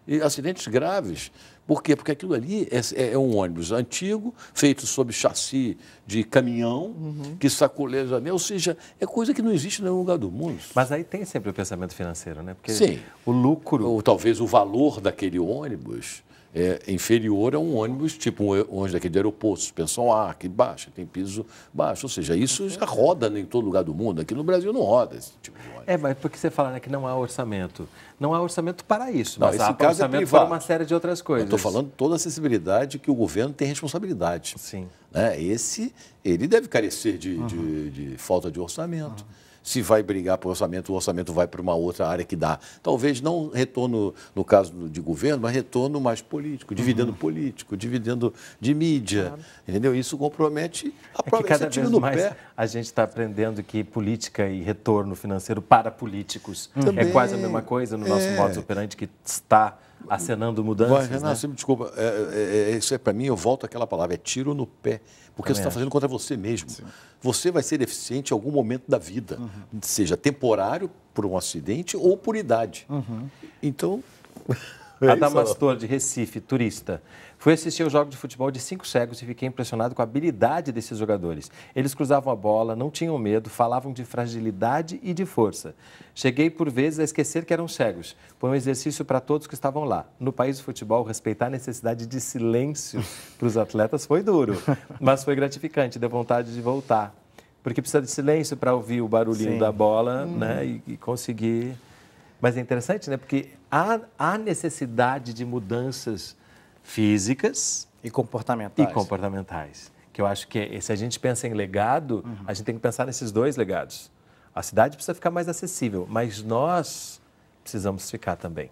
F: E acidentes graves. Por quê? Porque aquilo ali é um ônibus antigo, feito sob chassi de caminhão, que sacoleja, ou seja, é coisa que não existe em nenhum lugar do mundo.
A: Mas aí tem sempre o pensamento financeiro, né? Porque
F: sim.
A: O lucro...
F: Ou talvez o valor daquele ônibus é inferior a um ônibus, tipo um ônibus daquele de aeroporto, suspensão ar, que baixa, tem piso baixo. Ou seja, isso já roda em todo lugar do mundo. Aqui no Brasil não roda esse tipo de ônibus.
A: Mas porque você fala, né, que não há orçamento. Não há orçamento para isso,
F: não,
A: mas há orçamento para uma série de outras coisas.
F: Eu estou falando toda a acessibilidade que o governo tem responsabilidade.
A: Sim.
F: Né? Ele deve carecer de falta de orçamento. Se vai brigar por orçamento, o orçamento vai para uma outra área que dá. Talvez não retorno, no caso de governo, mas retorno mais político, dividendo político, dividendo de mídia. Claro. Entendeu? Isso compromete a própria...
A: Cada vez mais a gente está aprendendo que política e retorno financeiro para políticos é quase a mesma coisa no nosso modus operandi, que está acenando mudanças.
F: Renato,
A: né?
F: Desculpa, isso para mim, eu volto àquela palavra, é tiro no pé. Porque você está fazendo contra você mesmo. Sim. Você vai ser deficiente em algum momento da vida, seja temporário, por um acidente ou por idade. Então...
A: Adamastor, de Recife, turista. Fui assistir ao jogo de futebol de 5 cegos e fiquei impressionado com a habilidade desses jogadores. Eles cruzavam a bola, não tinham medo, falavam de fragilidade e de força. Cheguei, por vezes, a esquecer que eram cegos. Foi um exercício para todos que estavam lá. No país do futebol, respeitar a necessidade de silêncio para os atletas foi duro, mas foi gratificante, deu vontade de voltar. Porque precisa de silêncio para ouvir o barulhinho da bola, né, e conseguir... Mas é interessante, né? Porque há necessidade de mudanças físicas
E: e comportamentais.
A: Que eu acho que, se a gente pensa em legado, a gente tem que pensar nesses dois legados. A cidade precisa ficar mais acessível, mas nós precisamos ficar também.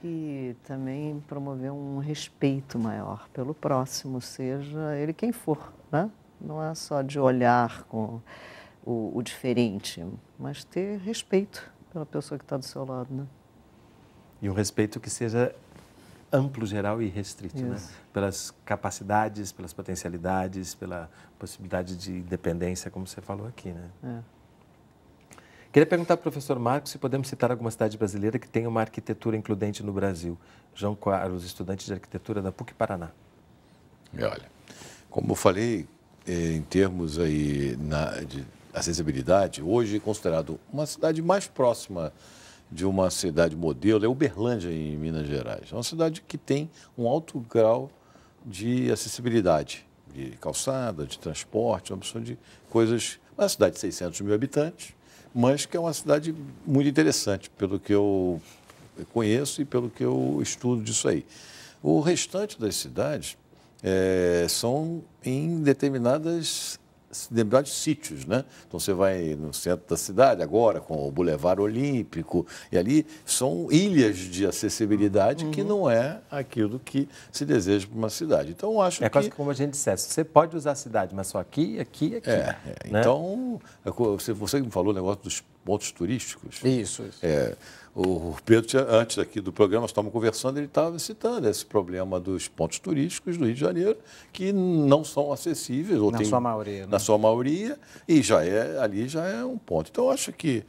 G: E também promover um respeito maior pelo próximo, seja ele quem for, né? Não é só de olhar com o diferente, mas ter respeito pela pessoa que está do seu lado, né?
A: E um respeito que seja amplo, geral e restrito, né? Pelas capacidades, pelas potencialidades, pela possibilidade de independência, como você falou aqui, né? Queria perguntar ao professor Marcos se podemos citar alguma cidade brasileira que tenha uma arquitetura includente no Brasil. João Carlos, estudante de arquitetura da PUC-Paraná.
F: Olha, como eu falei, em termos aí de acessibilidade, hoje considerado uma cidade mais próxima de uma cidade modelo é Uberlândia, em Minas Gerais. É uma cidade que tem um alto grau de acessibilidade, de calçada, de transporte, uma opção de coisas... Uma cidade de 600 mil habitantes, mas que é uma cidade muito interessante, pelo que eu conheço e pelo que eu estudo disso aí. O restante das cidades são em determinados sítios, né? Então você vai no centro da cidade agora com o Boulevard Olímpico e ali são ilhas de acessibilidade que não é aquilo que se deseja para uma cidade. Então eu acho que...
A: quase como a gente dissesse, você pode usar a cidade, mas só aqui, aqui e aqui. Né?
F: Então, você me falou o negócio dos pontos turísticos.
E: Isso.
F: O Pedro, antes aqui do programa, nós estávamos conversando, ele estava citando esse problema dos pontos turísticos do Rio de Janeiro, que não são acessíveis. Ou
E: sua maioria. Né?
F: Na sua maioria, e ali já é um ponto. Então, eu acho que,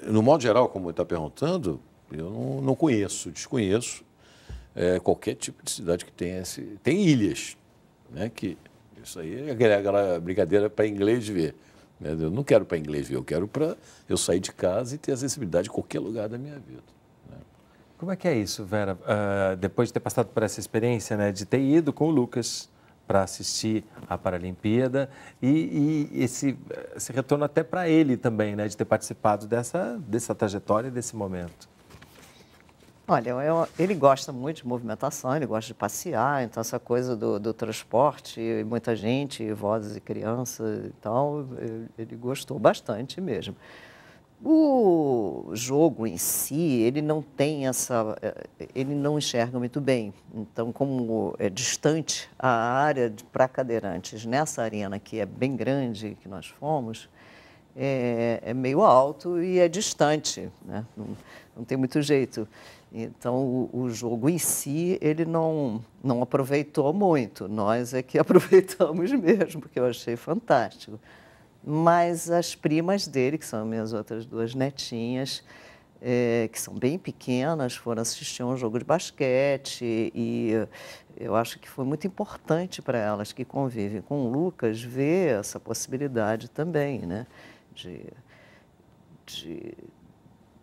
F: no modo geral, como ele está perguntando, eu não desconheço qualquer tipo de cidade que tenha tem ilhas, né? Que isso aí é aquela brincadeira para inglês ver. Eu não quero para inglês ver, eu quero para eu sair de casa e ter acessibilidade em qualquer lugar da minha vida. Né?
A: Como é que é isso, Vera? Depois de ter passado por essa experiência, né, de ter ido com o Lucas para assistir a Paralimpíada e esse retorno até para ele também, né, de ter participado dessa trajetória, desse momento.
G: Olha, ele gosta muito de movimentação, ele gosta de passear, então essa coisa do transporte, muita gente, vozes e crianças e tal, ele gostou bastante mesmo. O jogo em si, ele não tem ele não enxerga muito bem. Então, como é distante a área para cadeirantes nessa arena que é bem grande, que nós fomos, é meio alto e é distante, né? Não tem muito jeito. Então, o jogo em si, ele não aproveitou muito. Nós é que aproveitamos mesmo, porque eu achei fantástico. Mas as primas dele, que são minhas outras duas netinhas, que são bem pequenas, foram assistir a um jogo de basquete e eu acho que foi muito importante para elas que convivem com o Lucas ver essa possibilidade também, né?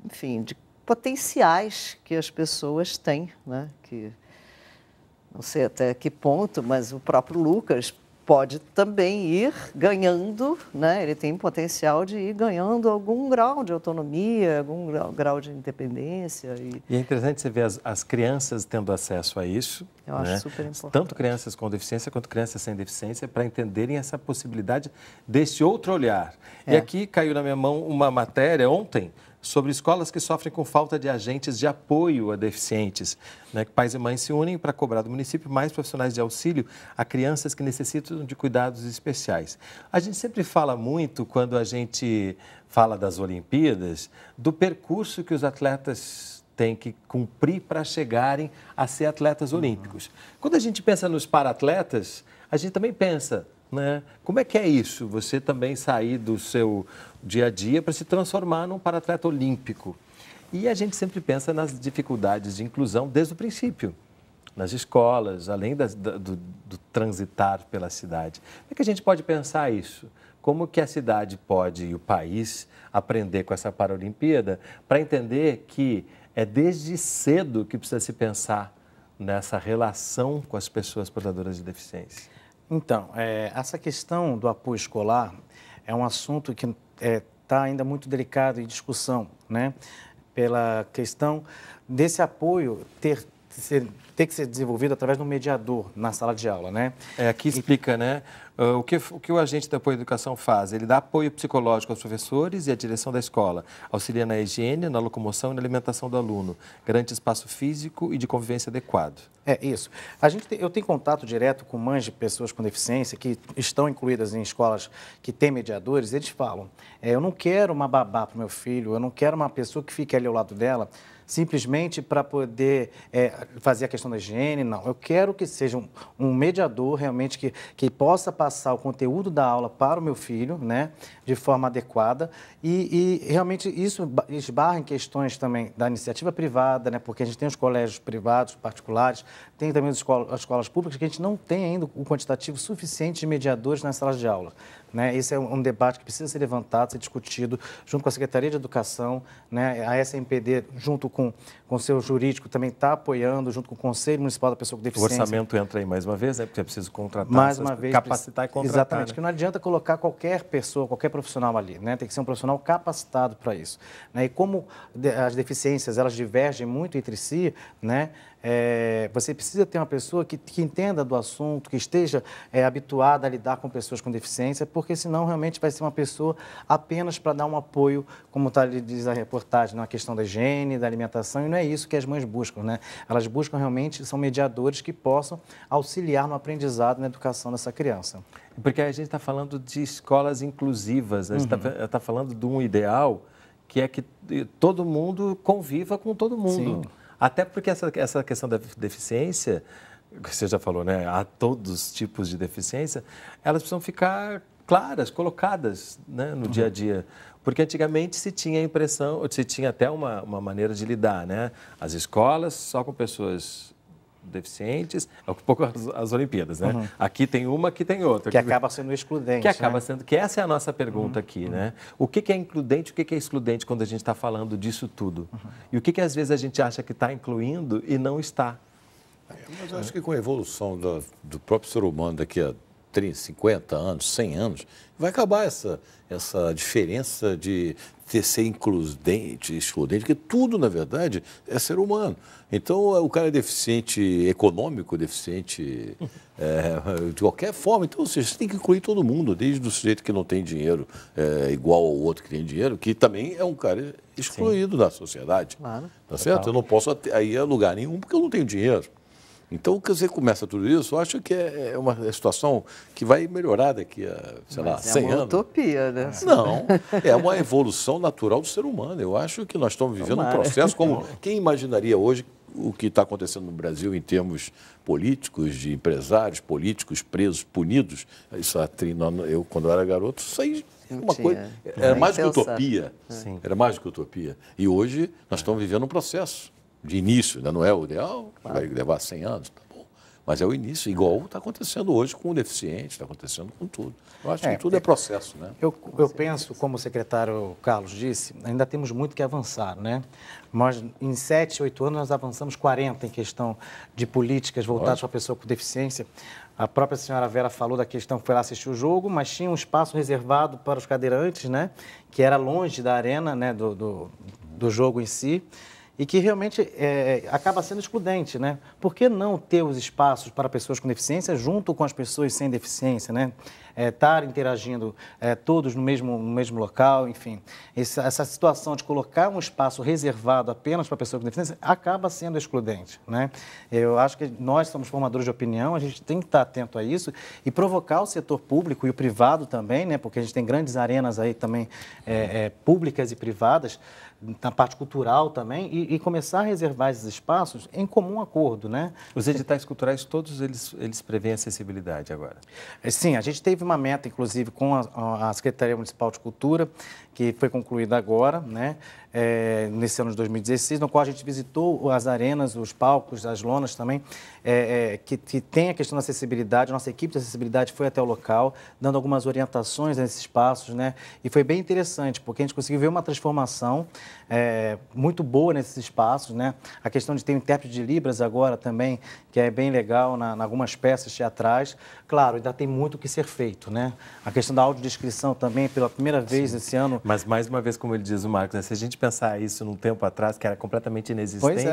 G: Enfim, de potenciais que as pessoas têm, né? Que não sei até que ponto, mas o próprio Lucas pode também ir ganhando, né? Ele tem potencial de ir ganhando algum grau de autonomia, algum grau de independência.
A: E é interessante você ver as crianças tendo acesso a isso.
G: Eu acho super importante.
A: Tanto crianças com deficiência quanto crianças sem deficiência, para entenderem essa possibilidade desse outro olhar. E aqui caiu na minha mão uma matéria ontem sobre escolas que sofrem com falta de agentes de apoio a deficientes, né? Pais e mães se unem para cobrar do município mais profissionais de auxílio a crianças que necessitam de cuidados especiais. A gente sempre fala muito, quando a gente fala das Olimpíadas, do percurso que os atletas têm que cumprir para chegarem a ser atletas olímpicos. Quando a gente pensa nos para-atletas, a gente também pensa, né? Como é que é isso? Você também sair do seu dia a dia para se transformar num para-atleta olímpico. E a gente sempre pensa nas dificuldades de inclusão desde o princípio, nas escolas, além do transitar pela cidade. Como é que a gente pode pensar isso? Como que a cidade pode e o país aprender com essa Paralimpíada para entender que é desde cedo que precisa se pensar nessa relação com as pessoas portadoras de deficiência?
E: Então, essa questão do apoio escolar é um assunto que está ainda muito delicado em discussão, né? Pela questão desse apoio ter que ser desenvolvido através de um mediador na sala de aula, né?
A: Aqui explica, né? O que o agente de apoio à educação faz? Ele dá apoio psicológico aos professores e à direção da escola, auxilia na higiene, na locomoção e na alimentação do aluno, garante espaço físico e de convivência adequado. É
E: isso. Eu tenho contato direto com mães de pessoas com deficiência que estão incluídas em escolas que têm mediadores. Eles falam, eu não quero uma babá para o meu filho, eu não quero uma pessoa que fique ali ao lado dela simplesmente para poder fazer a questão da higiene, não. Eu quero que seja um mediador realmente que possa passar o conteúdo da aula para o meu filho, né, de forma adequada e realmente isso esbarra em questões também da iniciativa privada, né, porque a gente tem os colégios privados, particulares, tem também as escolas públicas que a gente não tem ainda o quantitativo suficiente de mediadores nas salas de aula. Né? Esse é um debate que precisa ser levantado, ser discutido junto com a Secretaria de Educação, né? A SMPD, junto com o seu jurídico, também está apoiando, junto com o Conselho Municipal da Pessoa com Deficiência.
A: O orçamento entra aí mais uma vez, né? Porque é preciso contratar,
E: mais uma vez,
A: capacitar e contratar.
E: Exatamente,
A: né?
E: que não adianta colocar qualquer pessoa, qualquer profissional ali, né? Tem que ser um profissional capacitado para isso. Né? E como as deficiências, elas divergem muito entre si, né? Você precisa ter uma pessoa que entenda do assunto, que esteja habituada a lidar com pessoas com deficiência, porque senão realmente vai ser uma pessoa apenas para dar um apoio, como diz a reportagem, na questão da higiene, da alimentação, e não é isso que as mães buscam, né? Elas buscam realmente, são mediadores que possam auxiliar no aprendizado, na educação dessa criança.
A: Porque a gente está falando de escolas inclusivas, a gente está falando de um ideal que é que todo mundo conviva com todo mundo. Sim. Até porque essa questão da deficiência, que você já falou, né? Há todos os tipos de deficiência, elas precisam ficar claras, colocadas, né, no dia a dia. Porque antigamente se tinha a impressão, se tinha até uma maneira de lidar, né? As escolas só com pessoas deficientes, é um pouco as Olimpíadas, né? Aqui tem uma, aqui tem outra.
E: Que acaba sendo excludente.
A: Que acaba sendo, que essa é a nossa pergunta aqui, né? O que é includente, o que é excludente quando a gente está falando disso tudo? E o que às vezes a gente acha que está incluindo e não está?
F: Mas eu acho que com a evolução do próprio ser humano daqui a 30, 50 anos, 100 anos, vai acabar essa diferença de ser includente, excludente, porque tudo, na verdade, é ser humano. Então, o cara é deficiente econômico, deficiente de qualquer forma. Então, ou seja, você tem que incluir todo mundo, desde o sujeito que não tem dinheiro igual ao outro que tem dinheiro, que também é um cara excluído da sociedade. Claro. Tá certo? Eu não posso ir a lugar nenhum porque eu não tenho dinheiro. Então, quando você começa tudo isso, eu acho que é uma situação que vai melhorar daqui a, sei lá, 100 anos. É uma
G: utopia, né?
F: Não, é uma evolução natural do ser humano. Eu acho que nós estamos vivendo um processo como... Quem imaginaria hoje o que está acontecendo no Brasil em termos políticos, de empresários políticos presos, punidos. Isso, eu, quando eu era garoto, isso aí uma coisa, era mais do que utopia.
A: Sim.
F: Era mais do que utopia. E hoje nós estamos vivendo um processo de início, ainda não é o ideal, vai levar 100 anos, tá bom. Mas é o início, igual está acontecendo hoje com o deficiente, está acontecendo com tudo. Eu acho que tudo é processo, né?
E: Eu penso, como o secretário Carlos disse, ainda temos muito que avançar, né? Mas em 7, 8 anos nós avançamos 40 em questão de políticas voltadas para a pessoa com deficiência. A própria senhora Vera falou da questão que foi lá assistir o jogo, mas tinha um espaço reservado para os cadeirantes, né? Que era longe da arena, né? Do jogo em si. E que realmente acaba sendo excludente, né? Por que não ter os espaços para pessoas com deficiência junto com as pessoas sem deficiência, né? Estar interagindo todos no mesmo local, enfim. Essa situação de colocar um espaço reservado apenas para pessoas com deficiência acaba sendo excludente, né? Eu acho que nós somos formadores de opinião, a gente tem que estar atento a isso e provocar o setor público e o privado também, né? Porque a gente tem grandes arenas aí também públicas e privadas, na parte cultural também, e começar a reservar esses espaços em comum acordo, né?
A: Os editais culturais, todos eles prevêem acessibilidade agora?
E: Sim, a gente teve uma meta, inclusive, com a Secretaria Municipal de Cultura, que foi concluída agora, né? Nesse ano de 2016, no qual a gente visitou as arenas, os palcos, as lonas também, que tem a questão da acessibilidade. Nossa equipe de acessibilidade foi até o local, dando algumas orientações nesses espaços, né? E foi bem interessante, porque a gente conseguiu ver uma transformação muito boa nesses espaços, né? A questão de ter um intérprete de Libras agora também, que é bem legal em algumas peças teatrais. Claro, ainda tem muito que ser feito, né? A questão da audiodescrição também, pela primeira vez esse ano.
A: Mas, mais uma vez, como ele diz o Marcos, né? Se a gente pensar isso num tempo atrás, que era completamente inexistente,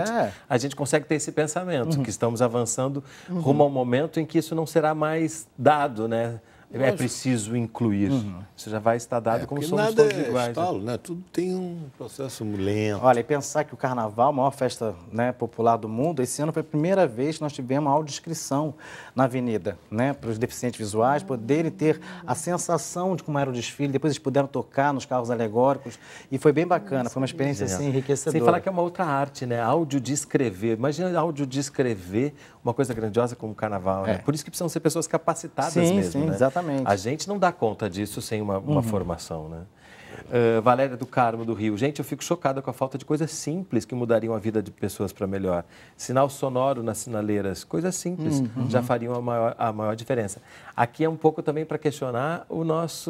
A: a gente consegue ter esse pensamento, que estamos avançando rumo ao momento em que isso não será mais dado, né? É preciso incluir. Isso já vai estar dado como somos todos iguais.
F: Estalo, né? Tudo tem um processo lento.
E: Olha, e pensar que o Carnaval, a maior festa, né, popular do mundo, esse ano foi a primeira vez que nós tivemos uma audiodescrição na avenida, né, para os deficientes visuais poderem ter a sensação de como era o desfile. Depois eles puderam tocar nos carros alegóricos e foi bem bacana, foi uma experiência assim, enriquecedora.
A: Sem falar que é uma outra arte, né? Audiodescrever. Imagina audiodescrever uma coisa grandiosa como o Carnaval, né? Por isso que precisam ser pessoas capacitadas mesmo, né?
E: Exatamente.
A: A gente não dá conta disso sem uma formação, né? Valéria do Carmo, do Rio. Gente, eu fico chocada com a falta de coisas simples que mudariam a vida de pessoas para melhor. Sinal sonoro nas sinaleiras, coisas simples, já fariam a maior diferença. Aqui é um pouco também para questionar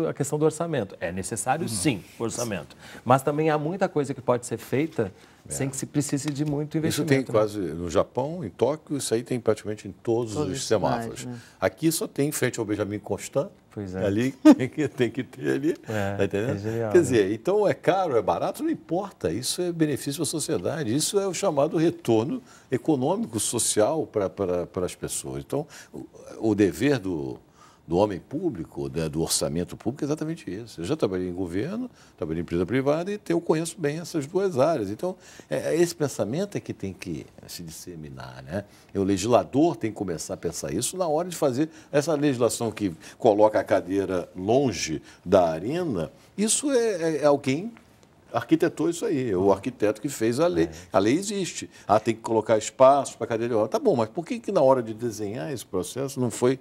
A: a questão do orçamento. É necessário, sim, o orçamento. Mas também há muita coisa que pode ser feita sem que se precise de muito investimento.
F: Isso tem quase no Japão, em Tóquio, isso aí tem praticamente em todos os semáforos. Né? Aqui só tem em frente ao Benjamin Constant.
A: Pois é.
F: Ali tem que ter ali. Tá entendendo?
A: Genial,
F: Quer dizer, então é caro, é barato, não importa. Isso é benefício para a sociedade. Isso é o chamado retorno econômico, social para as pessoas. Então, o dever do homem público, do orçamento público, é exatamente isso. Eu já trabalhei em governo, trabalhei em empresa privada e eu conheço bem essas duas áreas. Então, esse pensamento é que tem que se disseminar, né? O legislador tem que começar a pensar isso na hora de fazer essa legislação que coloca a cadeira longe da arena. Isso é alguém arquitetou isso aí, o arquiteto que fez a lei. A lei existe. Tem que colocar espaço para a cadeira. Tá bom, mas por que na hora de desenhar esse processo não foi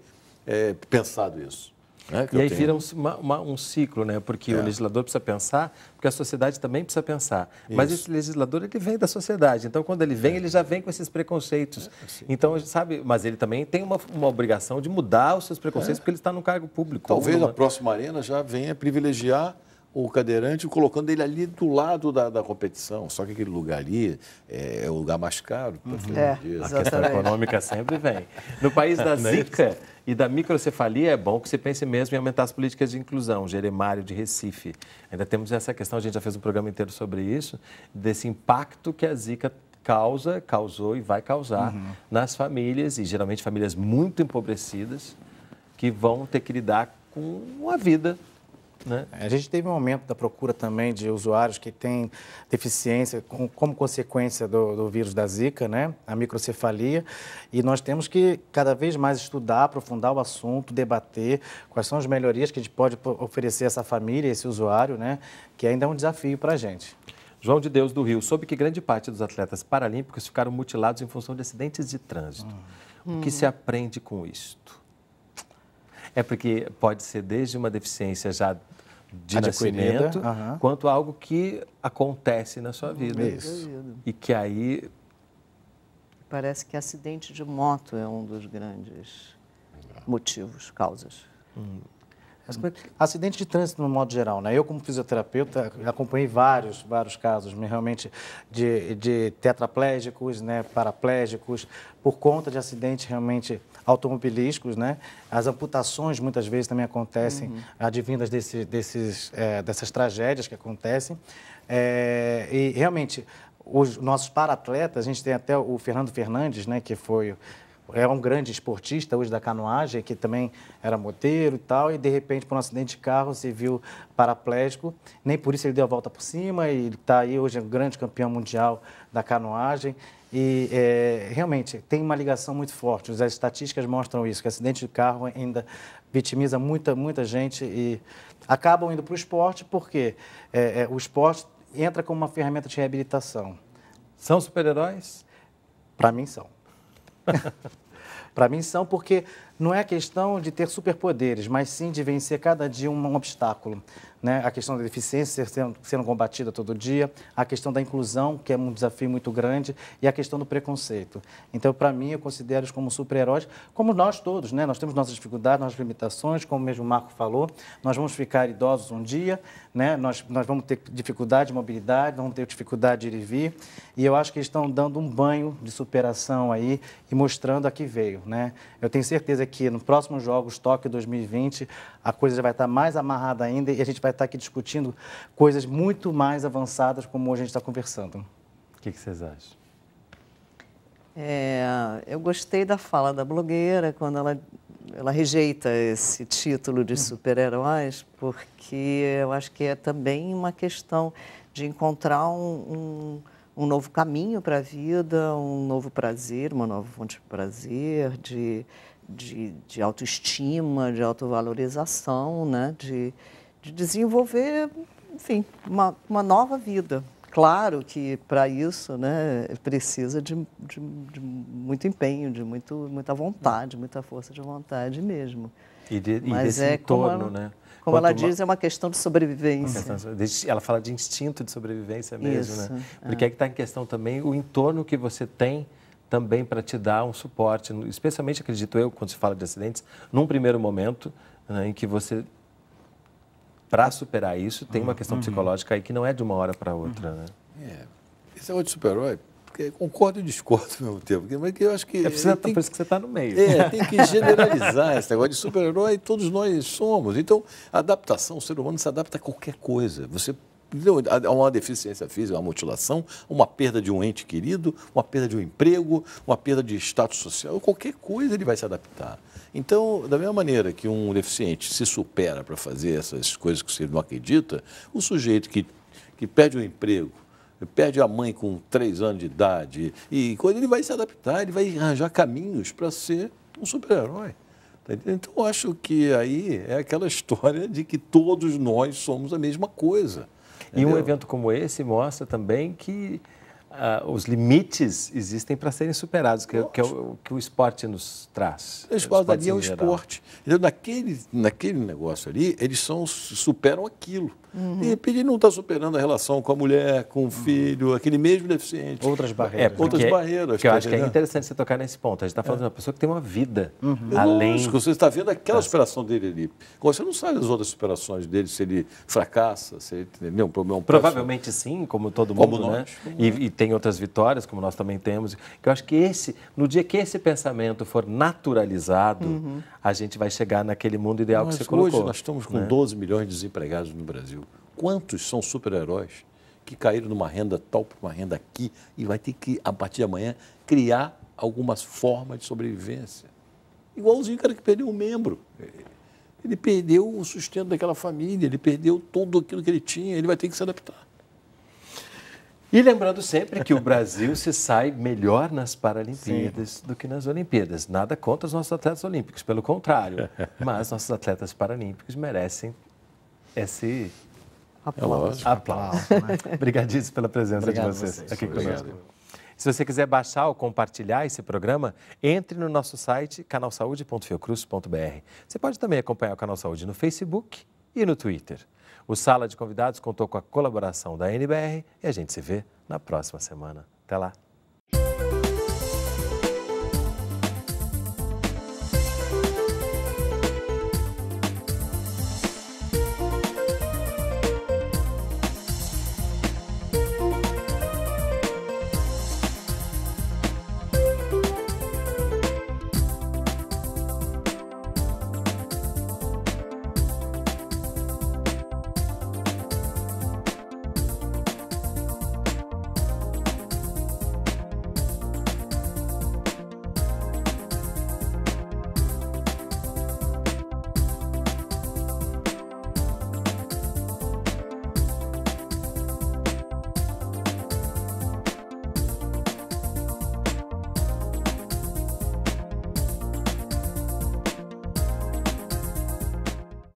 F: pensado isso? Né?
A: E aí vira um ciclo, né? Porque o legislador precisa pensar, porque a sociedade também precisa pensar. Mas esse legislador, ele vem da sociedade. Então, quando ele vem, ele já vem com esses preconceitos. Então, sabe, mas ele também tem uma obrigação de mudar os seus preconceitos, porque ele está no cargo público.
F: Talvez a próxima arena já venha privilegiar o cadeirante, colocando ele ali do lado da competição. Só que aquele lugar ali é o lugar mais caro.
A: A questão econômica sempre vem. No país da Zika e da microcefalia, é bom que você pense mesmo em aumentar as políticas de inclusão. Jeremário de Recife. Ainda temos essa questão, a gente já fez um programa inteiro sobre isso, desse impacto que a Zika causou e vai causar nas famílias, e geralmente famílias muito empobrecidas, que vão ter que lidar com a vida. Né?
E: A gente teve um aumento da procura também de usuários que têm deficiência como consequência do vírus da Zika, né? A microcefalia, e nós temos que cada vez mais estudar, aprofundar o assunto, debater quais são as melhorias que a gente pode oferecer a essa família, esse usuário, né? Que ainda é um desafio para a gente.
A: João de Deus do Rio soube que grande parte dos atletas paralímpicos ficaram mutilados em função de acidentes de trânsito. O que se aprende com isto? É porque pode ser desde uma deficiência já de nascimento, quanto algo que acontece na sua vida.
G: Isso.
A: E que aí...
G: Parece que acidente de moto é um dos grandes motivos, causas.
E: Acidente de trânsito, no modo geral, né? Eu, como fisioterapeuta, acompanhei vários casos, realmente, de tetraplégicos, né, paraplégicos, por conta de acidentes realmente automobilísticos, né? As amputações, muitas vezes, também acontecem, advindas dessas tragédias que acontecem. E, realmente, os nossos para-atletas, a gente tem até o Fernando Fernandes, né, que é um grande esportista hoje da canoagem, que também era moteiro e tal, e de repente, por um acidente de carro, se viu paraplégico. Nem por isso ele deu a volta por cima, e ele está aí hoje, é um grande campeão mundial da canoagem. E realmente tem uma ligação muito forte. As estatísticas mostram isso, que acidente de carro ainda vitimiza muita gente e acabam indo para o esporte, porque o esporte entra como uma ferramenta de reabilitação.
A: São super-heróis?
E: Para mim, são. Para mim são, porque não é questão de ter superpoderes, mas sim de vencer cada dia um obstáculo, né? A questão da deficiência sendo combatida todo dia, a questão da inclusão, que é um desafio muito grande, e a questão do preconceito. Então, para mim, eu considero-os como super-heróis, como nós todos, né? Nós temos nossas dificuldades, nossas limitações, como mesmo o Marco falou, nós vamos ficar idosos um dia, né? Nós vamos ter dificuldade de mobilidade, vamos ter dificuldade de ir e vir, e eu acho que eles estão dando um banho de superação aí e mostrando a que veio, né? Eu tenho certeza que no próximo Jogos Tóquio 2020 a coisa já vai estar mais amarrada ainda e a gente vai estar aqui discutindo coisas muito mais avançadas como hoje a gente está conversando.
A: O que vocês acham?
G: Eu gostei da fala da blogueira quando ela rejeita esse título de super-heróis, porque eu acho que é também uma questão de encontrar um novo caminho para a vida, um novo prazer, uma nova fonte de prazer, de autoestima, de autovalorização, né? De desenvolver, enfim, uma nova vida. Claro que para isso, né, precisa de muito empenho, de muita vontade, muita força de vontade mesmo.
A: Mas desse entorno, né?
G: Como ela diz, é uma questão de sobrevivência.
A: Ela fala de instinto de sobrevivência mesmo,
G: isso,
A: né? Porque é que está em questão também o entorno que você tem também para te dar um suporte, especialmente, acredito eu, quando se fala de acidentes, num primeiro momento, né, em que você, para superar isso, tem uma questão psicológica aí que não é de uma hora para outra, né?
F: Esse é outro super-herói, porque concordo e discordo ao mesmo tempo, mas eu acho que...
A: Por isso que você está no meio.
F: Tem que generalizar esse negócio de super-herói, todos nós somos. Então, a adaptação, o ser humano se adapta a qualquer coisa. Você... uma deficiência física, uma mutilação, uma perda de um ente querido, uma perda de um emprego, uma perda de status social, qualquer coisa ele vai se adaptar. Então, da mesma maneira que um deficiente se supera para fazer essas coisas que você não acredita, o sujeito que perde um emprego, perde a mãe com 3 anos de idade, e quando ele vai se adaptar, ele vai arranjar caminhos para ser um super-herói. Então, eu acho que aí é aquela história de que todos nós somos a mesma coisa.
A: E um evento como esse mostra também que os limites existem para serem superados, que é o que o esporte nos traz.
F: O esporte ali é o esporte. Então, naquele negócio ali, eles superam aquilo. De repente, ele não está superando a relação com a mulher, com o filho, aquele mesmo deficiente.
E: Outras barreiras.
F: Outras barreiras.
A: Que eu acho que é interessante você tocar nesse ponto. A gente está falando de uma pessoa que tem uma vida além...
F: Você está vendo aquela superação dele ali. Você não sabe as outras superações dele, se ele fracassa, se ele tem um problema...
A: Provavelmente sim, como todo mundo, né? E tem outras vitórias, como nós também temos. Que eu acho que no dia que esse pensamento for naturalizado, a gente vai chegar naquele mundo ideal que você colocou.
F: Hoje nós estamos com 12 milhões de desempregados no Brasil. Quantos são super-heróis que caíram numa renda tal para uma renda aqui e vai ter que, a partir de amanhã, criar alguma forma de sobrevivência? Igualzinho o cara que perdeu um membro. Ele perdeu o sustento daquela família, ele perdeu tudo aquilo que ele tinha, ele vai ter que se adaptar.
A: E lembrando sempre que o Brasil se sai melhor nas Paralimpíadas do que nas Olimpíadas. Nada contra os nossos atletas olímpicos, pelo contrário. Mas nossos atletas paralímpicos merecem esse
G: Aplausos.
A: Aplausos. Né? Obrigadíssimo pela presença
E: Obrigado
A: de vocês,
E: vocês.
A: aqui
F: Obrigado.
A: conosco. Se você quiser baixar ou compartilhar esse programa, entre no nosso site canalsaude.fiocruz.br. Você pode também acompanhar o Canal Saúde no Facebook e no Twitter. O Sala de Convidados contou com a colaboração da NBR e a gente se vê na próxima semana. Até lá!